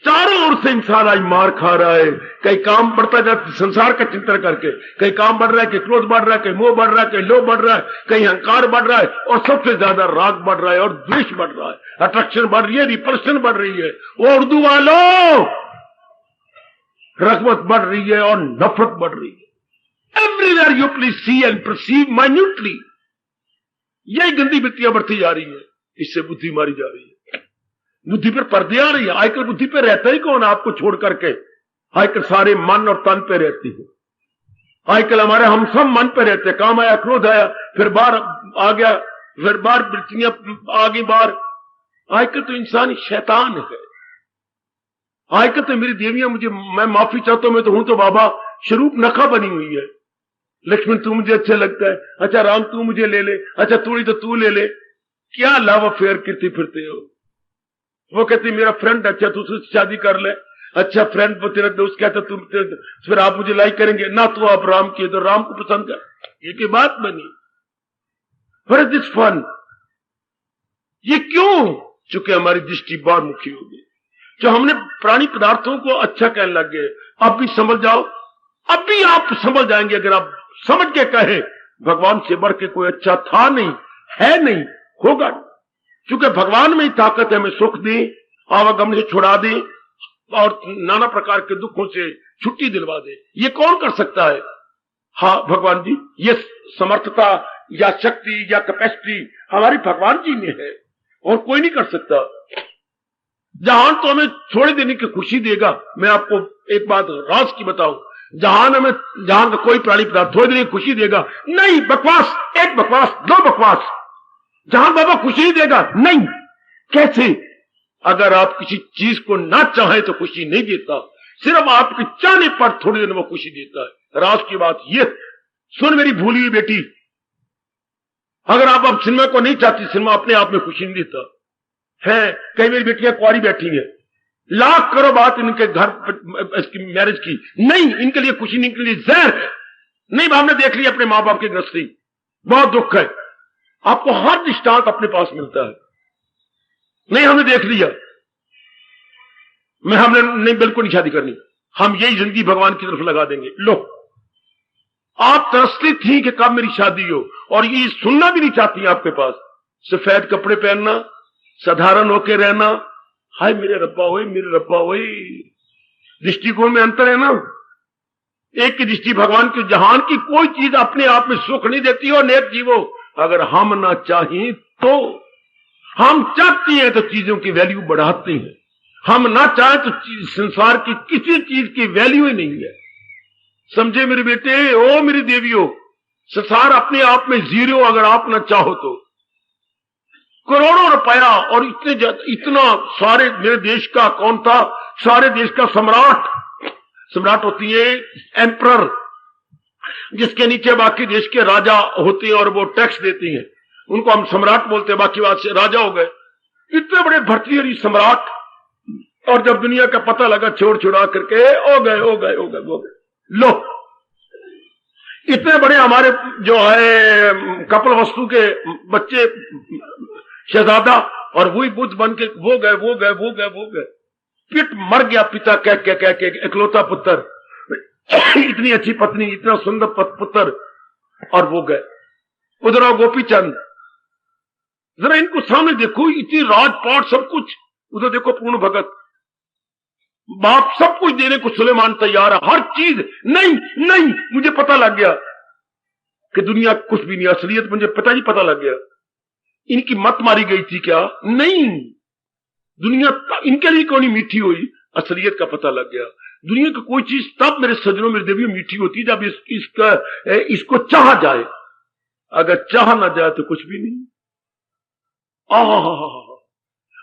चारों ओर से इंसान आज मार खा रहा है, कहीं काम बढ़ता जाता संसार का चिंतन करके, कहीं काम बढ़ रहा है, कहीं क्रोध बढ़ रहा है, कहीं मोह बढ़ रहा है, कहीं लोभ बढ़ रहा है, कहीं अहंकार बढ़ रहा है, और सबसे ज्यादा राग बढ़ रहा है और द्वेष बढ़ रहा है, अट्रैक्शन बढ़ रही है, रिपल्शन बढ़ रही है। वो उर्दू वालों, रगबत बढ़ रही है और नफरत बढ़ रही है। Everywhere you please see and perceive minutely, यही गंदी वृत्तियां बढ़ती जा रही है, इससे बुद्धि मारी जा रही है, बुद्धि पर पर्दे आ रही है। आजकल बुद्धि पे रहता ही कौन आपको छोड़ करके, आजकल सारे मन और तन पे रहती है। आजकल हमारे हम सब मन पे रहते, काम आया, क्रोध आया, फिर बाहर आ गया, फिर बाहर वृत्तियां आ गई बाहर। आजकल तो इंसान शैतान है। आजकल तो मेरी देवियां, मुझे, मैं माफी चाहता हूं, मैं तो हूं तो बाबा स्वरूप नखा बनी हुई है। लक्ष्मण तू मुझे अच्छा लगता है, अच्छा राम तू मुझे ले ले, अच्छा थोड़ी तो तू ले ले, क्या लव अफेयर करते फिरते हो। वो कहती मेरा फ्रेंड अच्छा, तू उससे शादी कर ले, अच्छा फ्रेंड वो तेरा दोस्त कहता तुम, फिर आप मुझे लाइक करेंगे ना, तो आप राम की तो राम को पसंद कर, ये की बात बनी। Where is this fun? ये क्यों? चूंकि हमारी दृष्टि बाहर मुखी हो गई, जो हमने प्राणी पदार्थों को अच्छा कहने लग गए। अब भी समझ जाओ, अब भी आप समझ जाएंगे अगर आप समझ के कहें भगवान से बढ़ के कोई अच्छा था नहीं, है नहीं, होगा। क्योंकि भगवान में ही ताकत है, हमें सुख दे, आवागमन से छुड़ा दे और नाना प्रकार के दुखों से छुट्टी दिलवा दे। ये कौन कर सकता है? हाँ भगवान जी, ये समर्थता या शक्ति या कैपेसिटी हमारी भगवान जी में है और कोई नहीं कर सकता। जहान तो हमें थोड़े देने की खुशी देगा। मैं आपको एक बात राज की बताऊं, जहान का कोई प्राणी पदार्थ थोड़ी देर की खुशी देगा नहीं, बकवास, एक बकवास, दो बकवास। जहां बाबा खुशी नहीं देगा, नहीं। कैसे? अगर आप किसी चीज को ना चाहें तो खुशी नहीं देता, सिर्फ आपके चाहने पर थोड़ी देर में खुशी देता है। राज की बात ये, सुन मेरी भूली हुई बेटी, अगर आप अब सिनेमा को नहीं चाहती, सिनेमा अपने आप में खुशी नहीं देता है। कई मेरी बेटियां कुआरी बैठी हैं, लाख करो बात इनके घर इसकी मैरिज की, नहीं, इनके लिए खुशी नहीं, इनके लिए जहर है। नहीं, हमने देख लिया अपने मां बाप की गृहस्थी, बहुत दुख है। आपको हर दृष्टांत अपने पास मिलता है। नहीं, हमने देख लिया, हमने नहीं, बिल्कुल नहीं शादी करनी, हम यही जिंदगी भगवान की तरफ लगा देंगे। लो, आप तरसती थी कि कब मेरी शादी हो, और ये सुनना भी नहीं चाहती आपके पास। सफेद कपड़े पहनना, साधारण होके रहना, हाय मेरे रब्बा होए, मेरे रब्बा होए। दृष्टिकोण में अंतर है ना। एक की दृष्टि भगवान की, जहान की कोई चीज अपने आप में सुख नहीं देती हो नेक जीवो। अगर हम ना चाहें तो, हम चाहते हैं तो चीजों की वैल्यू बढ़ाते हैं, हम ना चाहें तो संसार की किसी चीज की वैल्यू ही नहीं है। समझे मेरे बेटे, ओ मेरी देवियों, संसार अपने आप में जीरो अगर आप ना चाहो तो। करोड़ों रुपया और इतना सारे, मेरे देश का कौन था, सारे देश का सम्राट होती है एम्परर, जिसके नीचे बाकी देश के राजा होते हैं और वो टैक्स देती हैं, उनको हम सम्राट बोलते हैं, बाकी बात से राजा हो गए। इतने बड़े भर्ती सम्राट, और जब दुनिया का पता लगा छोड़ छुड़ा करके हो गए। लो, इतने बड़े हमारे जो है कपिल वस्तु के बच्चे शहजादा, और वही बुद्ध बन के वो गए। पिट मर गया पिता कह के इकलौता पुत्र। इतनी अच्छी पत्नी, इतना सुंदर पुत्र, और वो गए। उधर आओ गोपीचंद, जरा इनको सामने देखो, इतनी राजपाट सब कुछ। उधर देखो पूर्ण भगत, बाप सब कुछ देने को सुलेमान तैयार है, हर चीज। नहीं नहीं, मुझे पता लग गया कि दुनिया कुछ भी नहीं, असलियत मुझे पता लग गया। इनकी मत मारी गई थी क्या? नहीं, दुनिया इनके लिए क्यों नहीं मीठी हुई? असलियत का पता लग गया। दुनिया की कोई चीज तब मेरे सज्जनों, मेरे देवियों मीठी होती है जब इसको चाहा जाए। अगर चाहा ना जाए तो कुछ भी नहीं।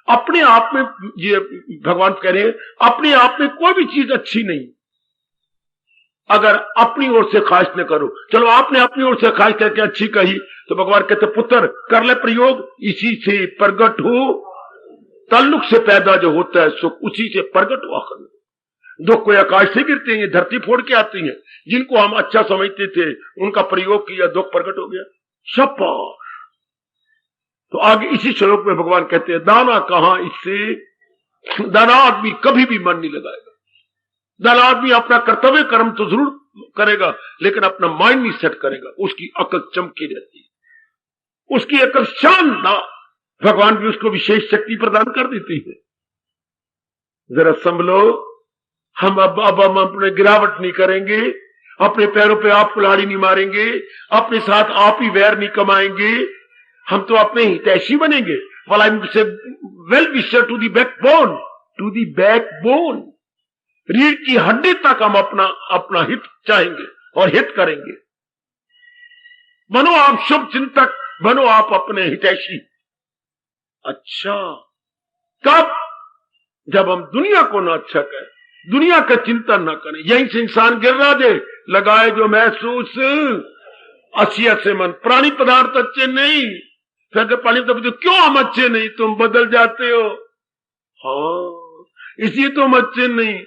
अपने आप में, ये भगवान कह रहे हैं, अपने आप में कोई भी चीज अच्छी नहीं अगर अपनी ओर से ख्वाहिश न करो। चलो आपने अपनी ओर से ख्वाहिश करके अच्छी कही, तो भगवान कहते पुत्र कर ले प्रयोग, इसी से प्रगट हो। ताल्लुक से पैदा जो होता है सुख, उसी से प्रगट हो। आखिर दुख कोई आकाश से गिरते हैं, धरती फोड़ के आती है। जिनको हम अच्छा समझते थे उनका प्रयोग किया, दुख प्रकट हो गया। शाबाश। तो आगे इसी श्लोक में भगवान कहते हैं दाना कहां इससे, दाना आदमी कभी भी मन नहीं लगाएगा। दाना आदमी अपना कर्तव्य कर्म तो जरूर करेगा, लेकिन अपना माइंड नहीं सेट करेगा। उसकी अकल चमकी रहती है, उसकी अकल शानदार, भगवान भी उसको विशेष शक्ति प्रदान कर देती है। जरा संभलो, हम अब हम अपने गिरावट नहीं करेंगे, अपने पैरों पे आप कुल्हाड़ी नहीं मारेंगे, अपने साथ आप ही वैर नहीं कमाएंगे। हम तो अपने हितैषी बनेंगे। Well wisher to the backbone, to the backbone, रीढ़ की हड्डी तक हम अपना हित चाहेंगे और हित करेंगे। बनो आप शुभ चिंतक, बनो आप अपने हितैषी। अच्छा, कब? जब हम दुनिया को ना अच्छा करें, दुनिया का चिंतन ना करें। यहीं से इंसान गिर दे, लगाए जो महसूस असियत से मन। प्राणी पदार्थ अच्छे नहीं, फिर जब प्राणी तो क्यों हम अच्छे नहीं? तुम बदल जाते हो। हाँ, इसलिए तुम अच्छे नहीं,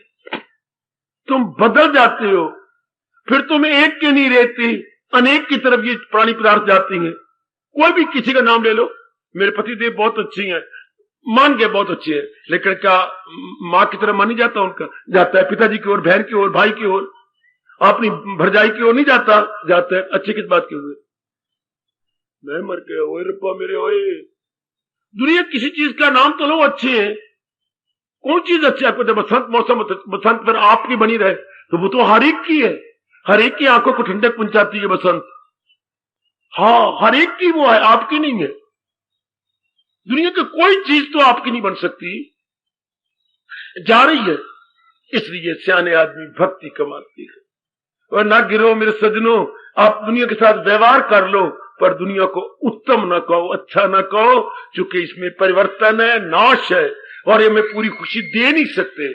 तुम बदल जाते हो। फिर तुम एक के नहीं रहती, अनेक की तरफ ये प्राणी पदार्थ जाती हैं। कोई भी किसी का नाम ले लो, मेरे पति देव बहुत अच्छी हैं, मान के बहुत अच्छे हैं, लेकिन क्या मां की तरह मानी जाता उनका? जाता है। पिताजी की ओर, बहन की ओर, भाई की ओर, अपनी भरजाई की ओर नहीं जाता? जाता है। अच्छे किस बात के हुए? मैं मर गया, ओए रब्बा मेरे, ओए। दुनिया किसी चीज का नाम तो लो, अच्छे हैं। कौन चीज अच्छी है? आपको जब बसंत मौसम, बसंत पर आपकी बनी रहे, तो वो तो हर एक की है। हर एक की आंखों को ठंडक पहुंचाती है बसंत। हाँ, हर एक की वो है, आपकी नहीं है। दुनिया की कोई चीज तो आपकी नहीं बन सकती, जा रही है। इसलिए सियाने आदमी भक्ति कमाती है। और ना गिरो मेरे सजनों, आप दुनिया के साथ व्यवहार कर लो, पर दुनिया को उत्तम ना कहो, अच्छा ना कहो, क्योंकि इसमें परिवर्तन है, नाश है, और ये में पूरी खुशी दे नहीं सकते।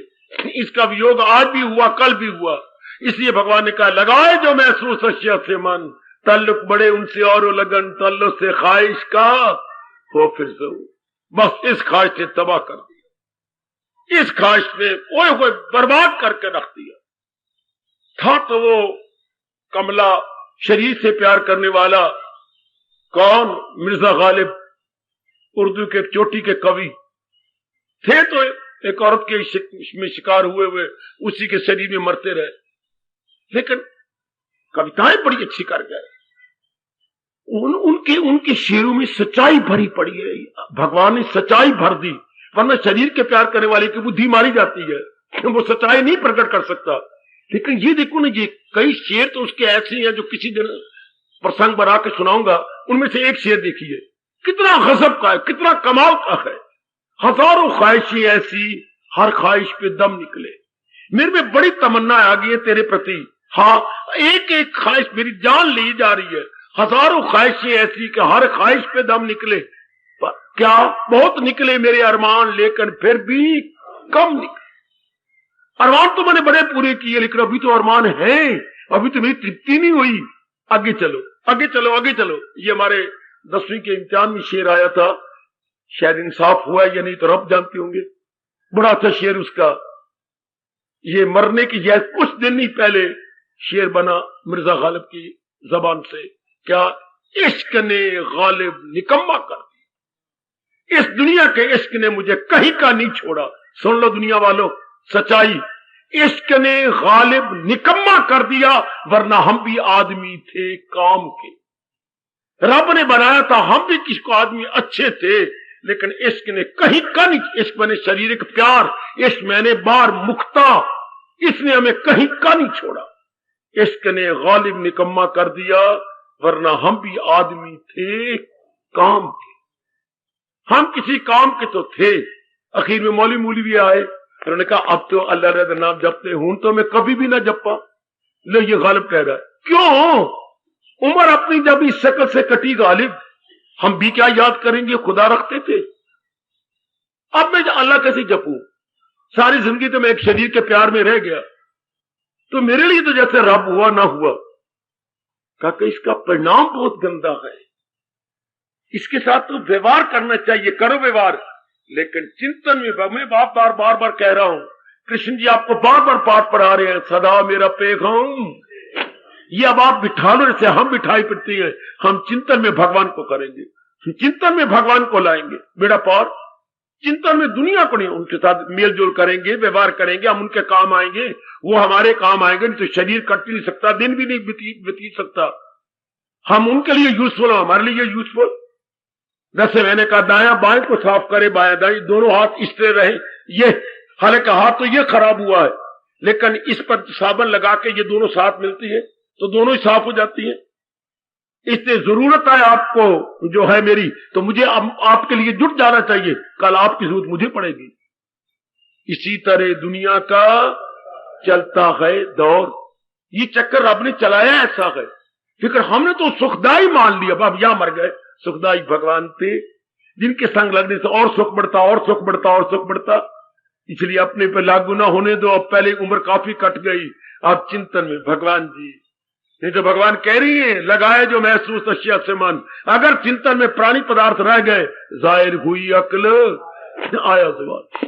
इसका वियोग आज भी हुआ, कल भी हुआ। इसलिए भगवान ने कहा लगाए जो महसूस अशिया से मन, ताल्लुक बड़े उनसे और लगन, ताल्लुक से ख्वाहिश का हो फिर से। बस इस ख्वाहिश ने तबाह कर दिया, इस ख्वाहिश ने ओए बर्बाद करके रख दिया। था तो वो कमला शरीर से प्यार करने वाला कौन? मिर्जा गालिब, उर्दू के चोटी के कवि थे। तो एक औरत के में शिकार हुए उसी के शरीर में मरते रहे, लेकिन कविताएं बड़ी अच्छी कर गए। उनके शेरों में सच्चाई भरी पड़ी है। भगवान ने सच्चाई भर दी, वरना शरीर के प्यार करने वाले की बुद्धि मारी जाती है, वो सच्चाई नहीं प्रकट कर सकता। लेकिन ये देखो ना, ये कई शेर तो उसके ऐसे हैं जो किसी दिन प्रसंग बना के सुनाऊंगा। उनमें से एक शेर देखिए, कितना गजब का है, कितना कमाल का है। हजारों ख्वाहिशें ऐसी, हर ख्वाहिश पे दम निकले। मेरे में बड़ी तमन्ना आ गई है तेरे प्रति। हाँ, एक एक ख्वाहिश मेरी जान ली जा रही है। हजारों ख्वाहिशें ऐसी कि हर ख्वाहिश पे दम निकले। क्या बहुत निकले मेरे अरमान, लेकिन फिर भी कम निकले। अरमान तो मैंने बड़े पूरे किए, लेकिन अभी तो अरमान है, अभी तो मेरी तृप्ति नहीं हुई। आगे चलो, आगे चलो, आगे चलो। ये हमारे 10वीं के इम्तिहान में शेर आया था, शायद इंसाफ हुआ या नहीं तो रब जानते होंगे। बड़ा अच्छा शेर उसका। ये मरने की जैसे कुछ दिन नहीं पहले शेर बना मिर्जा गालिब की जबान से। क्या? इश्क ने गालिब निकम्मा कर दिया, इस दुनिया के इश्क ने मुझे कहीं का नहीं छोड़ा। सुन लो दुनिया वालों सच्चाई, इश्क ने गालिब निकम्मा कर दिया, वरना हम भी आदमी थे काम के। रब ने बनाया था, हम भी किसको आदमी अच्छे थे, लेकिन इश्क ने कहीं का नहीं, इश्क मैंने शारीरिक प्यार, इश्क मैंने बार मुक्ता, इसने हमें कहीं का नहीं छोड़ा। इश्क ने गालिब निकम्मा कर दिया, वरना हम भी आदमी थे काम के। हम किसी काम के तो थे। आखिर में मौलवी भी आए, उन्होंने कहा अब तो अल्लाह का नाम जपते हूं, तो मैं कभी भी ना जपा। लो ये गालिब कह रहा है, क्यों? उम्र अपनी जब इस शक्ल से कटी गालिब, हम भी क्या याद करेंगे, खुदा रखते थे। अब मैं अल्लाह कैसे जपूं? सारी जिंदगी तो मैं एक शरीर के प्यार में रह गया, तो मेरे लिए तो जैसे रब हुआ ना हुआ। कहा कि इसका परिणाम बहुत गंदा है, इसके साथ तो व्यवहार करना चाहिए, करो व्यवहार, लेकिन चिंतन में मैं बार बार कह रहा हूं, कृष्ण जी आपको बार बार पाठ पढ़ा रहे हैं, सदा मेरा पैगाम। ये अब आप बिठा लो, जैसे हम बिठाई पड़ती है, हम चिंतन में भगवान को करेंगे, चिंतन में भगवान को लाएंगे, बेड़ा पार। चिंतन में दुनिया को नहीं, उनके साथ मेल जोल करेंगे, व्यवहार करेंगे, हम उनके काम आएंगे, वो हमारे काम आएंगे। नहीं तो शरीर कट नहीं सकता, दिन भी नहीं बीत सकता। हम उनके लिए यूजफुल, हमारे लिए यूजफुल। जैसे मैंने कहा दायां बाएं को साफ करे, बायां दाएं, दोनों हाथ इस तरह रहे। ये हालांकि हाथ तो ये खराब हुआ है, लेकिन इस पर साबुन लगा के ये दोनों साथ मिलती है तो दोनों ही साफ हो जाती है। इससे जरूरत है आपको जो है मेरी, तो मुझे आपके लिए जुट जाना चाहिए, कल आपकी जरूरत मुझे पड़ेगी। इसी तरह दुनिया का चलता है दौर, ये चक्कर रब ने चलाया ऐसा है। फिक्र हमने तो सुखदाई मान लिया, अब यहां मर गए। सुखदाई भगवान थे, जिनके संग लगने से और सुख बढ़ता, और सुख बढ़ता, और सुख बढ़ता। इसलिए अपने पर लागू ना होने दो। अब पहले उम्र काफी कट गई, अब चिंतन में भगवान जी। नहीं तो भगवान कह रही है, लगाए जो महसूस अशिया से मन। अगर चिंतन में प्राणी पदार्थ रह गए, जाहिर हुई अक्ल, आया जवाब।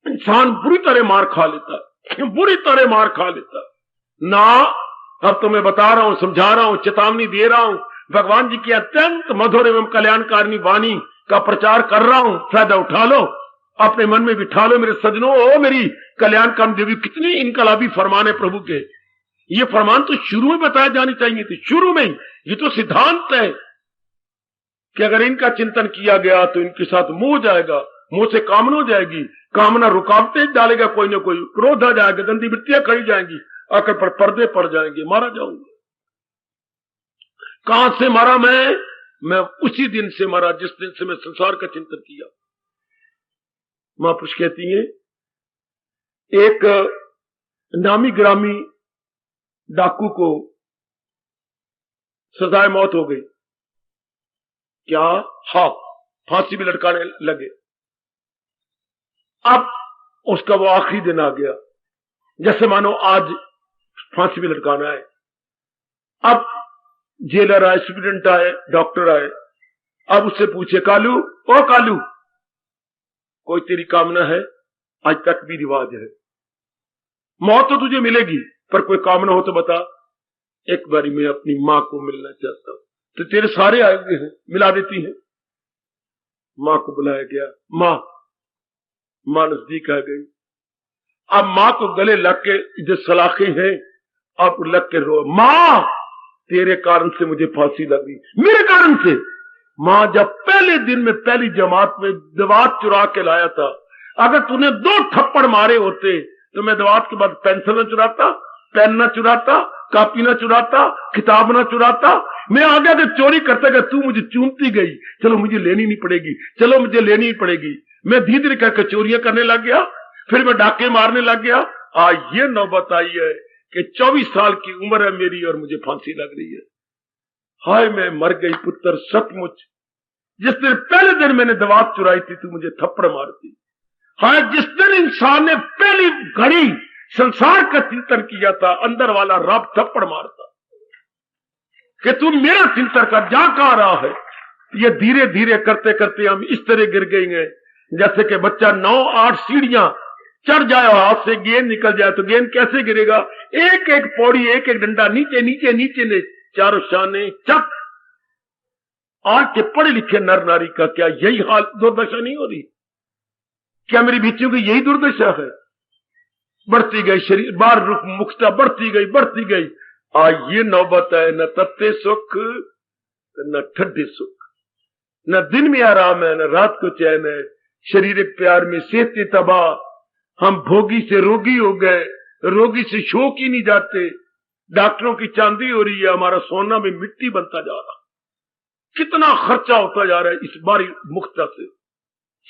इंसान बुरी तरह मार खा लेता, बुरी तरह मार खा लेता ना। अब तो मैं बता रहा हूं, समझा रहा हूं, चेतावनी दे रहा हूं, भगवान जी की अत्यंत मधुर एवं कल्याणकारिणी वाणी का प्रचार कर रहा हूं। फायदा उठा लो, अपने मन में बिठा लो मेरे सजनों। ओ मेरी कल्याणकारिणी देवी, कितनी इनकलाबी फरमान है प्रभु के। ये फरमान तो शुरू में बताए जाने चाहिए थे, शुरू में ही। ये तो सिद्धांत है कि अगर इनका चिंतन किया गया तो इनके साथ मोह हो जाएगा, मोह से कामना हो जाएगी, कामना रुकावटें डालेगा कोई ना कोई, क्रोध आ जाएगा, गंदी वृत्तियां खड़ी जाएंगी, आकर पर पर्दे पड़ जाएंगे, मारा जाऊंगा। कहां से मारा मैं उसी दिन से मारा जिस दिन से मैं संसार का चिंतन किया। महापुरुष कहती है, एक नामी ग्रामी डाकू को सजाए मौत हो गई। क्या? हाँ, फांसी भी लटकाने लगे। अब उसका वो आखिरी दिन आ गया, जैसे मानो आज फांसी भी लटकाना है। अब जेलर आए, स्टूडेंट आए, डॉक्टर आए। अब उससे पूछे, कालू, ओ कालू, कोई तेरी कामना है? आज तक भी रिवाज है, मौत तो तुझे मिलेगी, पर कोई कामना हो तो बता। एक बारी मैं अपनी मां को मिलना चाहता हूं। तो तेरे सारे आए हुए हैं, मिला देती है। मां को बुलाया गया। मां नजदीक आ गई। अब मां को गले लग के जो सलाखें हैं, अब लग के रो, मां तेरे कारण से मुझे फांसी लग गई, मेरे कारण से। मां जब पहले दिन में पहली जमात में दवात चुरा के लाया था, अगर तूने 2 थप्पड़ मारे होते तो मैं दवात के बाद पेंसिल न चुराता, पेन न चुराता, कापी न चुराता, किताब न चुराता। मैं आगे आगे चोरी करता गया, तू मुझे चूमती गई, चलो मुझे लेनी नहीं पड़ेगी, चलो मुझे लेनी ही पड़ेगी। मैं धीरे धीरे करके चोरियां करने लग गया, फिर मैं डाके मारने लग गया। आज ये नौबत आई है कि 24 साल की उम्र है मेरी और मुझे फांसी लग रही है। हाय मैं मर गई पुत्र, सचमुच जिस दिन पहले दिन मैंने दवात चुराई थी, तू मुझे थप्पड़ मारती। हाय जिस दिन इंसान ने पहली घड़ी संसार का चिंतन किया था, अंदर वाला रब थप्पड़ मारता कि तू मेरा चिंतन कर, जा कहां रहा है। ये धीरे धीरे करते करते हम इस तरह गिर गए हैं जैसे कि बच्चा 9-8 सीढ़ियां चढ़ जाए और हाथ से गेंद निकल जाए तो गेंद कैसे गिरेगा। एक एक पौड़ी, एक एक डंडा, नीचे नीचे नीचे ने चारों शाने चक। आज के पढ़े लिखे नर नारी का क्या यही हाल, दुर्दशा नहीं हो रही? क्या मेरी बच्चियों की यही दुर्दशा है? बढ़ती गई, शरीर बार रुख मुक्ता बढ़ती गई। आज ये नौबत है, न तत्ते सुख न ठंडे सुख, न दिन में आराम है न रात को चैन है। शरीर प्यार में सेहते तबाह, हम भोगी से रोगी हो गए, रोगी से शोक ही नहीं जाते। डॉक्टरों की चांदी हो रही है, हमारा सोना में मिट्टी बनता जा रहा। कितना खर्चा होता जा रहा है इस बारी मुक्ता से।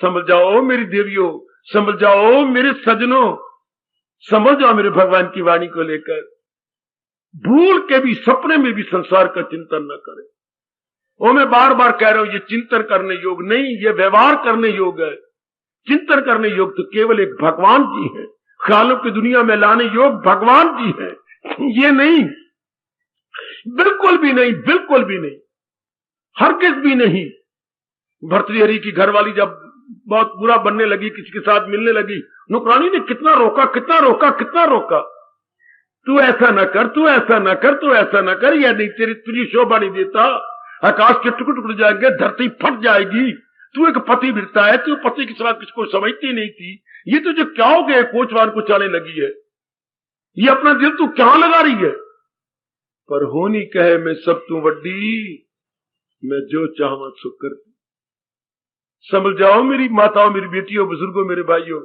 समझ जाओ मेरी देवियों, समझ जाओ मेरे सजनों, समझ जाओ मेरे भगवान की वाणी को लेकर। भूल के भी सपने में भी संसार का चिंतन न करें। वो मैं बार बार कह रहा हूं, ये चिंतन करने योग नहीं, ये व्यवहार करने योग है। चिंतन करने योग तो केवल एक भगवान जी है, ख्यालों की दुनिया में लाने योग भगवान जी है, ये नहीं, बिल्कुल भी नहीं, बिल्कुल भी नहीं, हरगिज भी नहीं। भर्तृहरि की घरवाली जब बहुत बुरा बनने लगी, किसी के साथ मिलने लगी, नौकरानी ने कितना रोका, कितना रोका, कितना रोका, तू ऐसा न कर, तू ऐसा न कर, तू ऐसा न कर, यह नहीं तेरी तुझे शोभा नहीं देता, आकाश के टुकड़े टुकड़ जाएंगे, धरती फट जाएगी। तू एक पति बिरता है, तू पति के साथ किसको समझती नहीं थी, ये तुझे क्या हो गया, कोचवान को चाले लगी है, ये अपना दिल तू क्या लगा रही है। पर होनी कहे मैं सब तू वड्डी, मैं जो चाहवा सो कर। समझ जाओ मेरी माताओं, मेरी बेटियों, बुजुर्गों, मेरे भाइयों,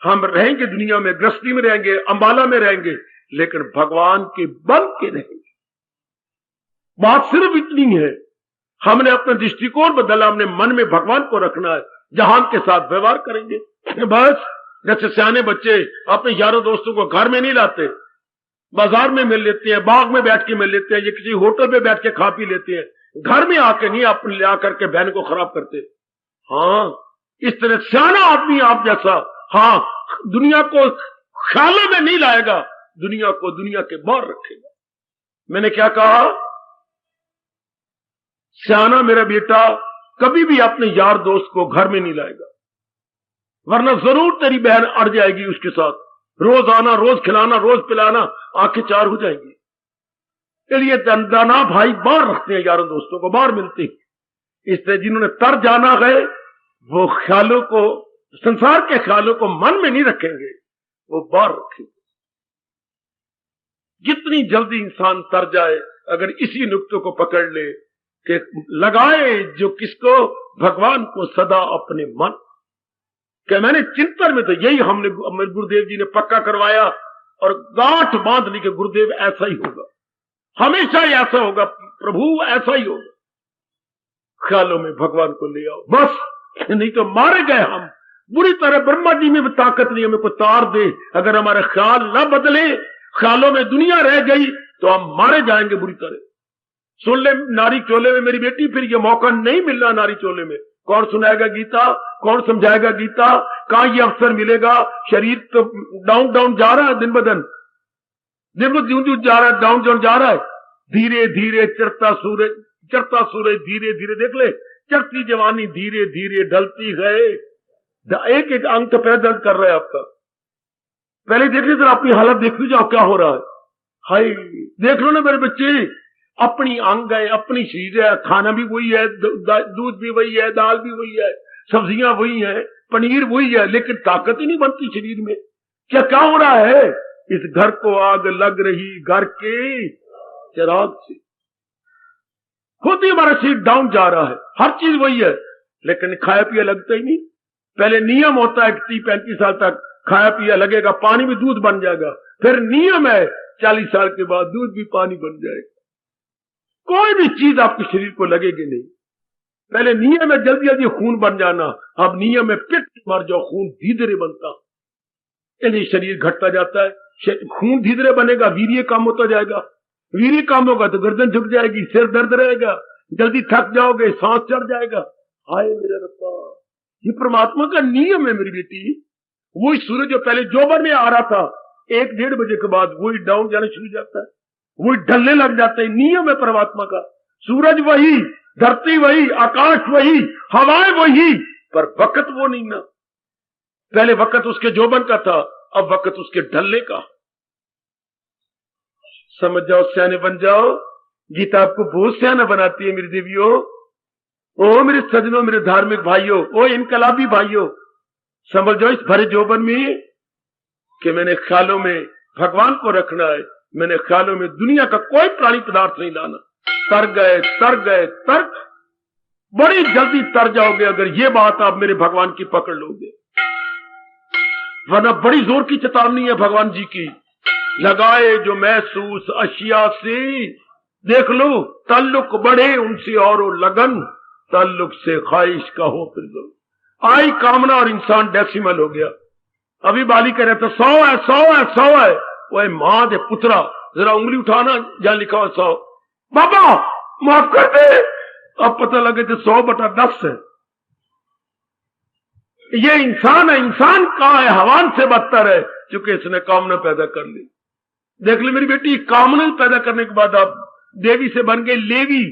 हम रहेंगे दुनिया में, गृहस्थी में रहेंगे, अंबाला में रहेंगे, लेकिन भगवान के बन के रहेंगे। बात सिर्फ इतनी है, हमने अपना दृष्टिकोण बदला, हमने मन में भगवान को रखना है, जहान के साथ व्यवहार करेंगे बस। जैसे सियाने बच्चे अपने यारों दोस्तों को घर में नहीं लाते, बाजार में मिल लेते हैं, बाग में बैठ के मिल लेते हैं, या किसी होटल में बैठ के खा पी लेते हैं, घर में आके नहीं अपने ले आकर के बहन को खराब करते। हाँ, इस तरह सियाना आदमी आप जैसा, हाँ, दुनिया को ख्यालों में नहीं लाएगा, दुनिया को दुनिया के बाहर रखेगा। मैंने क्या कहा, सियाना मेरा बेटा कभी भी अपने यार दोस्त को घर में नहीं लाएगा, वरना जरूर तेरी बहन अड़ जाएगी उसके साथ, रोज आना, रोज खिलाना, रोज पिलाना, आंखें चार हो जाएंगी। इसलिए दाना भाई बाहर रखते हैं, यारों दोस्तों को बाहर मिलते हैं। इसलिए जिन्होंने तर जाना है वो ख्यालों को, संसार के ख्यालों को मन में नहीं रखेंगे, वो बाहर रखेंगे। जितनी जल्दी इंसान तर जाए, अगर इसी नुक्तों को पकड़ ले कि लगाए जो किसको, भगवान को सदा अपने मन के। मैंने चिंतन में तो यही हमने गुरुदेव जी ने पक्का करवाया और गांठ बांध ली कि गुरुदेव ऐसा ही होगा, हमेशा ही ऐसा होगा, प्रभु ऐसा ही होगा। ख्यालों में भगवान को ले आओ बस, नहीं तो मारे गए हम बुरी तरह। ब्रह्मा जी में भी ताकत नहीं हमें को तार दे, अगर हमारे ख्याल न बदले, ख्यालों में दुनिया रह गई तो हम मारे जाएंगे बुरी तरह। सुन ले नारी चोले में मेरी बेटी, फिर ये मौका नहीं मिलना नारी चोले में। कौन सुनाएगा गीता, कौन समझाएगा गीता, कहां ये अवसर मिलेगा। शरीर तो डाउन डाउन जा रहा है, दिन ब दिन, दिन ब दिन जा रहा है, डाउन डाउन जा रहा है। धीरे धीरे चढ़ता सूरज धीरे धीरे, देख ले, चढ़ती जवानी धीरे धीरे ढलती है। एक एक अंग तो पैर दर्द कर रहा है आपका। पहले देख लीजिए, अपनी हालत देख लीजिए, क्या हो रहा है। हाय, देख लो ना मेरे बच्चे, अपनी अंग है, अपनी चीज है, खाना भी वही है, दूध भी वही है, दाल भी वही है, सब्जियां वही है, पनीर वही है, लेकिन ताकत ही नहीं बनती शरीर में। क्या हो रहा है, इस घर को आग लग रही घर के चिराग से। खुद ही हमारा शरीर डाउन जा रहा है, हर चीज वही है, लेकिन खाया पिया लगता ही नहीं। पहले नियम होता है 30-35 साल तक खाया पिया लगेगा, पानी भी दूध बन जाएगा, फिर नियम है 40 साल के बाद दूध भी पानी बन जाएगा। कोई भी चीज आपके शरीर को लगेगी नहीं। पहले नियम है जल्दी जल्दी खून बन जाना, अब नियम है पिट मर जाओ, खून धीरे बनता। यानी शरीर घटता जाता है, खून धीरे बनेगा, वीर्य कम होता जाएगा, वीर्य कम होगा तो गर्दन झुक जाएगी, सिर दर्द रहेगा, जल्दी थक जाओगे, सांस चढ़ जाएगा। हाय मेरा रब्बा, ये परमात्मा का नियम है मेरी बेटी। वही सूरज जो पहले जोबर में आ रहा था, 1-1.5 बजे के बाद वही डाउन जाना शुरू हो जाता है, वही ढलने लग जाते हैं। नियम है परमात्मा का। सूरज वही, धरती वही, आकाश वही, हवाएं वही, पर वक्त वो नहीं ना। पहले वक्त उसके जोबन का था, अब वक्त उसके ढलने का। समझ जाओ, सियाने बन जाओ। गीता आपको बहुत सियाना बनाती है मेरी देवियों। ओ मेरे सजनों, मेरे धार्मिक भाइयों, ओ इनकलाबी भाइयों, समझ जाओ, इस भरे जोबन में कि मैंने ख्यालों में भगवान को रखना है, मैंने ख्यालों में दुनिया का कोई प्राणी पदार्थ नहीं लाना। तर गए, बड़ी जल्दी तर जाओगे अगर ये बात आप मेरे भगवान की पकड़ लोगे, वरना बड़ी जोर की चेतावनी है भगवान जी की। लगाए जो महसूस अशिया से, देख लो तल्लुक बढ़े उनसे और लगन, तल्लुक से ख्वाहिश का हो फिर दो। आई कामना और इंसान डेसिमल हो गया। अभी बाली कह रहे थे 100 है 100 है 100 है, वह मां दे पुत्रा जरा उंगली उठाना जहां लिखा हो 100। बाबा माफ कर दे, अब पता लगे तो 100/10 है। ये इंसान है, इंसान कहां है, हवान से बदतर है, क्योंकि इसने कामना पैदा कर ली। देख ली मेरी बेटी, कामना पैदा करने के बाद आप देवी से बन गई लेवी।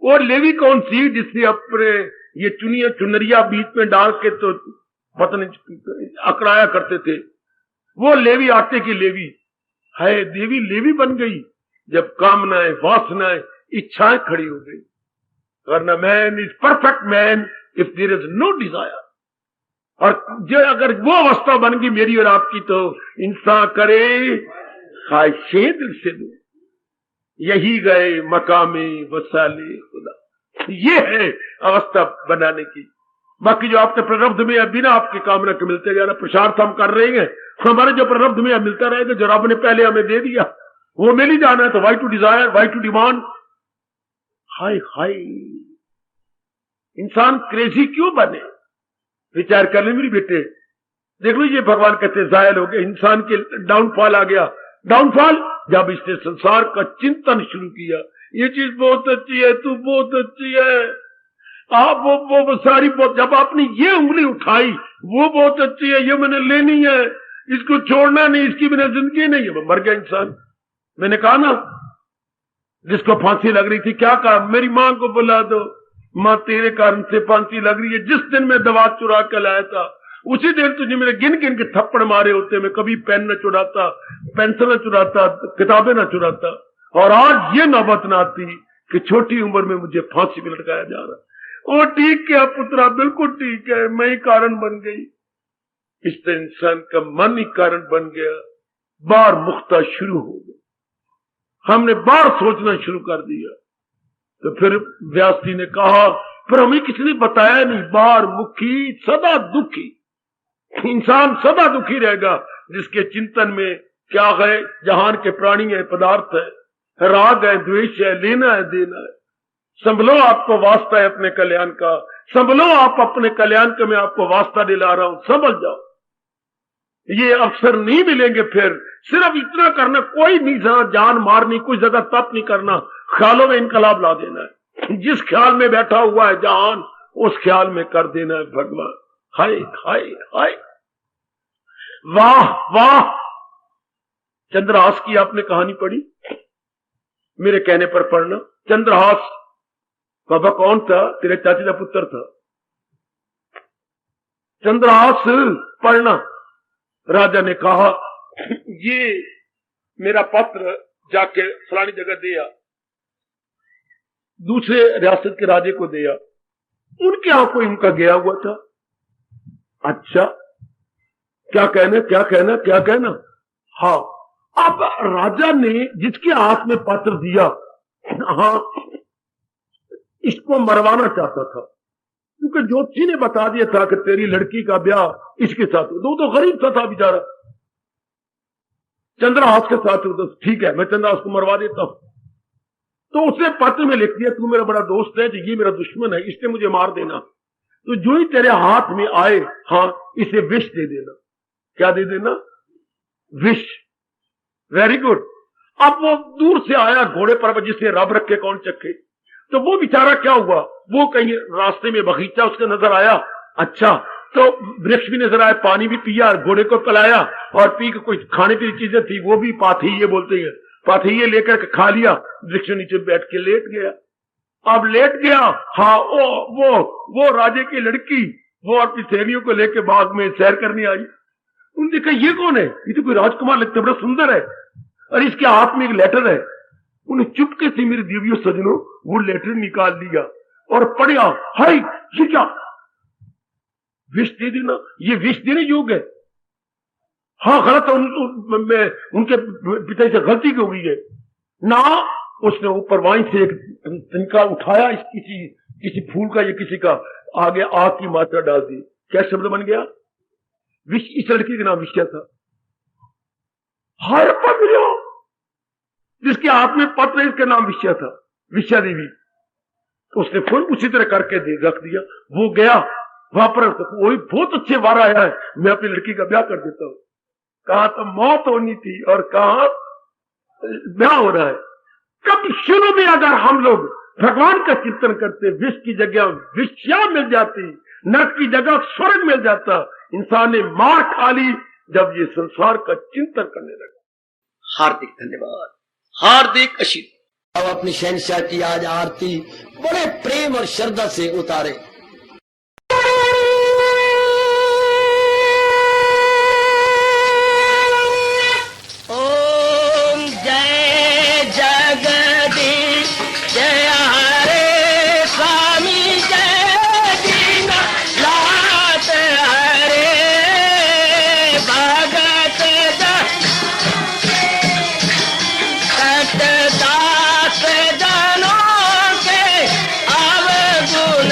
और लेवी कौन सी, जिसने अपने ये चुनरिया बीच में डाल के तो पता नहीं अकड़ाया करते थे, वो लेवी आटे की लेवी है। देवी लेवी बन गई जब कामनाएं, वासनाएं, इच्छाएं खड़ी हो गई। वरना man is perfect man if there is no desire. और जो अगर वो अवस्था बन गई मेरी और आपकी, तो इंसान करे ख्वाहिशें दिल से दूर, यही गए मकामे वसाले खुदा। ये है अवस्था बनाने की। बाकी जो आपके प्रारब्ध में अब बिना आपकी कामना के मिलते जा रहा, पुरुषार्थ हम कर रहे हैं, हमारे जो प्रारब्ध में अब मिलता रहेगा, जो रब ने पहले हमें दे दिया वो मिल ही जाना है। तो why to desire, why to demand. हाय हाय, इंसान क्रेजी क्यों बने, विचार कर ले मेरी बेटे। देख लो ये भगवान कहते जायल हो गए, इंसान के डाउनफॉल आ गया। डाउनफॉल जब इसने संसार का चिंतन शुरू किया, ये चीज बहुत अच्छी है, तू बहुत अच्छी है, आप वो सारी बहुत, जब आपने ये उंगली उठाई वो बहुत अच्छी है, ये मैंने लेनी है, इसको छोड़ना नहीं, इसकी बिना जिंदगी नहीं है, वो मर गया इंसान। मैंने कहा ना, जिसको फांसी लग रही थी, क्या कहा, मेरी मां को बुला दो, मां तेरे कारण से फांसी लग रही है। जिस दिन मैं दवा चुरा के लाया था उसी दिन तुझे मेरे गिन गिन के थप्पड़ मारे होते, मैं कभी पेन न चुराता, पेंसिल न चुराता, किताबें न चुराता, और आज ये नौबत न आती कि छोटी उम्र में मुझे फांसी में लटकाया जा रहा। ओ ठीक है पुत्रा, बिल्कुल ठीक है, मैं ही कारण बन गई। इस तरह इंसान का मन ही कारण बन गया। बार मुख्ता शुरू हो गया, हमने बार सोचना शुरू कर दिया। तो फिर व्यास जी ने कहा, पर हमें किसी ने बताया नहीं, बार मुखी सदा दुखी। इंसान सदा दुखी रहेगा जिसके चिंतन में क्या है, जहान के प्राणी है, पदार्थ है, राग है, द्वेष है, लेना है, देना है। संभलो, आपको वास्ता है अपने कल्याण का, संभलो, आप अपने कल्याण का मैं आपको वास्ता दिला रहा हूं, संभल जाओ। ये अवसर नहीं मिलेंगे। फिर सिर्फ इतना करना, कोई नहीं जान मारनी, कुछ ज्यादा तप नहीं करना, ख्यालों में इनकलाब ला देना है। जिस ख्याल में बैठा हुआ है जहान, उस ख्याल में कर देना है भगवान। हाय हाय हाय, वाह वाह। चंद्रहास की आपने कहानी पढ़ी, मेरे कहने पर पढ़ना। चंद्रहास बाबा कौन था, तेरे चाची का पुत्र था। चंद्रहास पढ़ना। राजा ने कहा, ये मेरा पत्र जाके फलानी जगह दिया, दूसरे रियासत के राजे को दिया, उनके यहां कोई उनका गया हुआ था। अच्छा, क्या कहना क्या कहना क्या कहना। हाँ, अब राजा ने जिसके हाथ में पत्र दिया, हाँ, इसको मरवाना चाहता था, क्योंकि ज्योतिषी ने बता दिया था कि तेरी लड़की का ब्याह इसके साथ हो। तो गरीब सा था बेचारा, चंद्रहास के साथ हो। तो ठीक है, मैं चंद्रहास को मरवा देता हूं। तो उसने पत्र में लिख दिया, तू मेरा बड़ा दोस्त है, ये मेरा दुश्मन है, इसने मुझे मार देना। तो जो ही तेरे हाथ में आए, हाँ, इसे विष दे देना। क्या दे देना? विष। Very good. अब वो दूर से आया घोड़े पर, जिसे रब रख के कौन चखे। तो वो बेचारा क्या हुआ, वो कहीं रास्ते में बगीचा उसके नजर आया। अच्छा, तो वृक्ष भी नजर आया, पानी भी पिया, घोड़े को पिलाया, और पी के कुछ खाने पीने की चीजें थी, वो भी पाथी ये बोलते हैं, पाथी ये लेकर खा लिया। वृक्ष नीचे बैठ के लेट गया। अब लेट गया, हाँ, वो राजे की लड़की, वो अपनी सहेलियों को लेकर बाग में सैर करने आई। उन्होंने कहा, ये कौन है? ये तो कोई राजकुमार लगता है, बड़ा सुंदर है, और इसके हाथ में एक लेटर है। उन्हें चुपके से, मेरे देवियों सजनों, वो लेटर निकाल लिया और पढ़ा। हाय, ये क्या? विष दे देना, ये विष देने योग्य है? हाँ गलत है, उनके पिता से गलती हो गई है ना। उसने ऊपर वाइन से एक तिनका उठाया, किसी फूल का या किसी का, आगे आग की मात्रा डाल दी, क्या शब्द बन गया? विष। इस लड़की का नाम विषया था। हरप्पा गिरा, जिसके हाथ में पत्र, इसका नाम विषया था, विषया देवी। तो उसने फिर उसी तरह करके रख दिया। वो गया वहां पर, वही बहुत अच्छे वार आया है, मैं अपनी लड़की का ब्याह कर देता हूं। कहा तो मौत होनी थी और कहा ब्याह हो रहा है। कब शुरू में अगर हम लोग भगवान का चिंतन करते, विष की जगह विषया मिल जाती, नरक की जगह स्वर्ग मिल जाता। इंसान ने मार खा ली जब ये संसार का चिंतन करने लगा। हार्दिक धन्यवाद, हार्दिक आशीर्वाद। अब अपनी शहंशाह की आज आरती बड़े प्रेम और श्रद्धा से उतारे। ओम जय जगदीश जय हरे स्वामी जय दीनानाथ हरे भगत सतदास जनों के अवगुण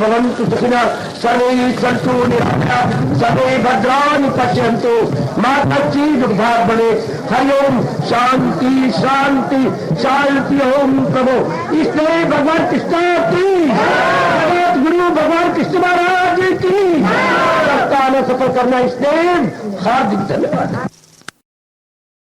भवन्तु सुखिनः सर्वे सन्तु निरामयाः सर्वे भद्राणि पश्यन्तु मा कश्चित् दुर्भाग् भवेत्। हरि ओम शांति शांति शांति। ओम प्रभु इसलिए भगवान कृष्ण की जगत गुरु भगवान कृष्ण महाराज की सप्ताह में सफल करना इसलिए हार्दिक धन्यवाद।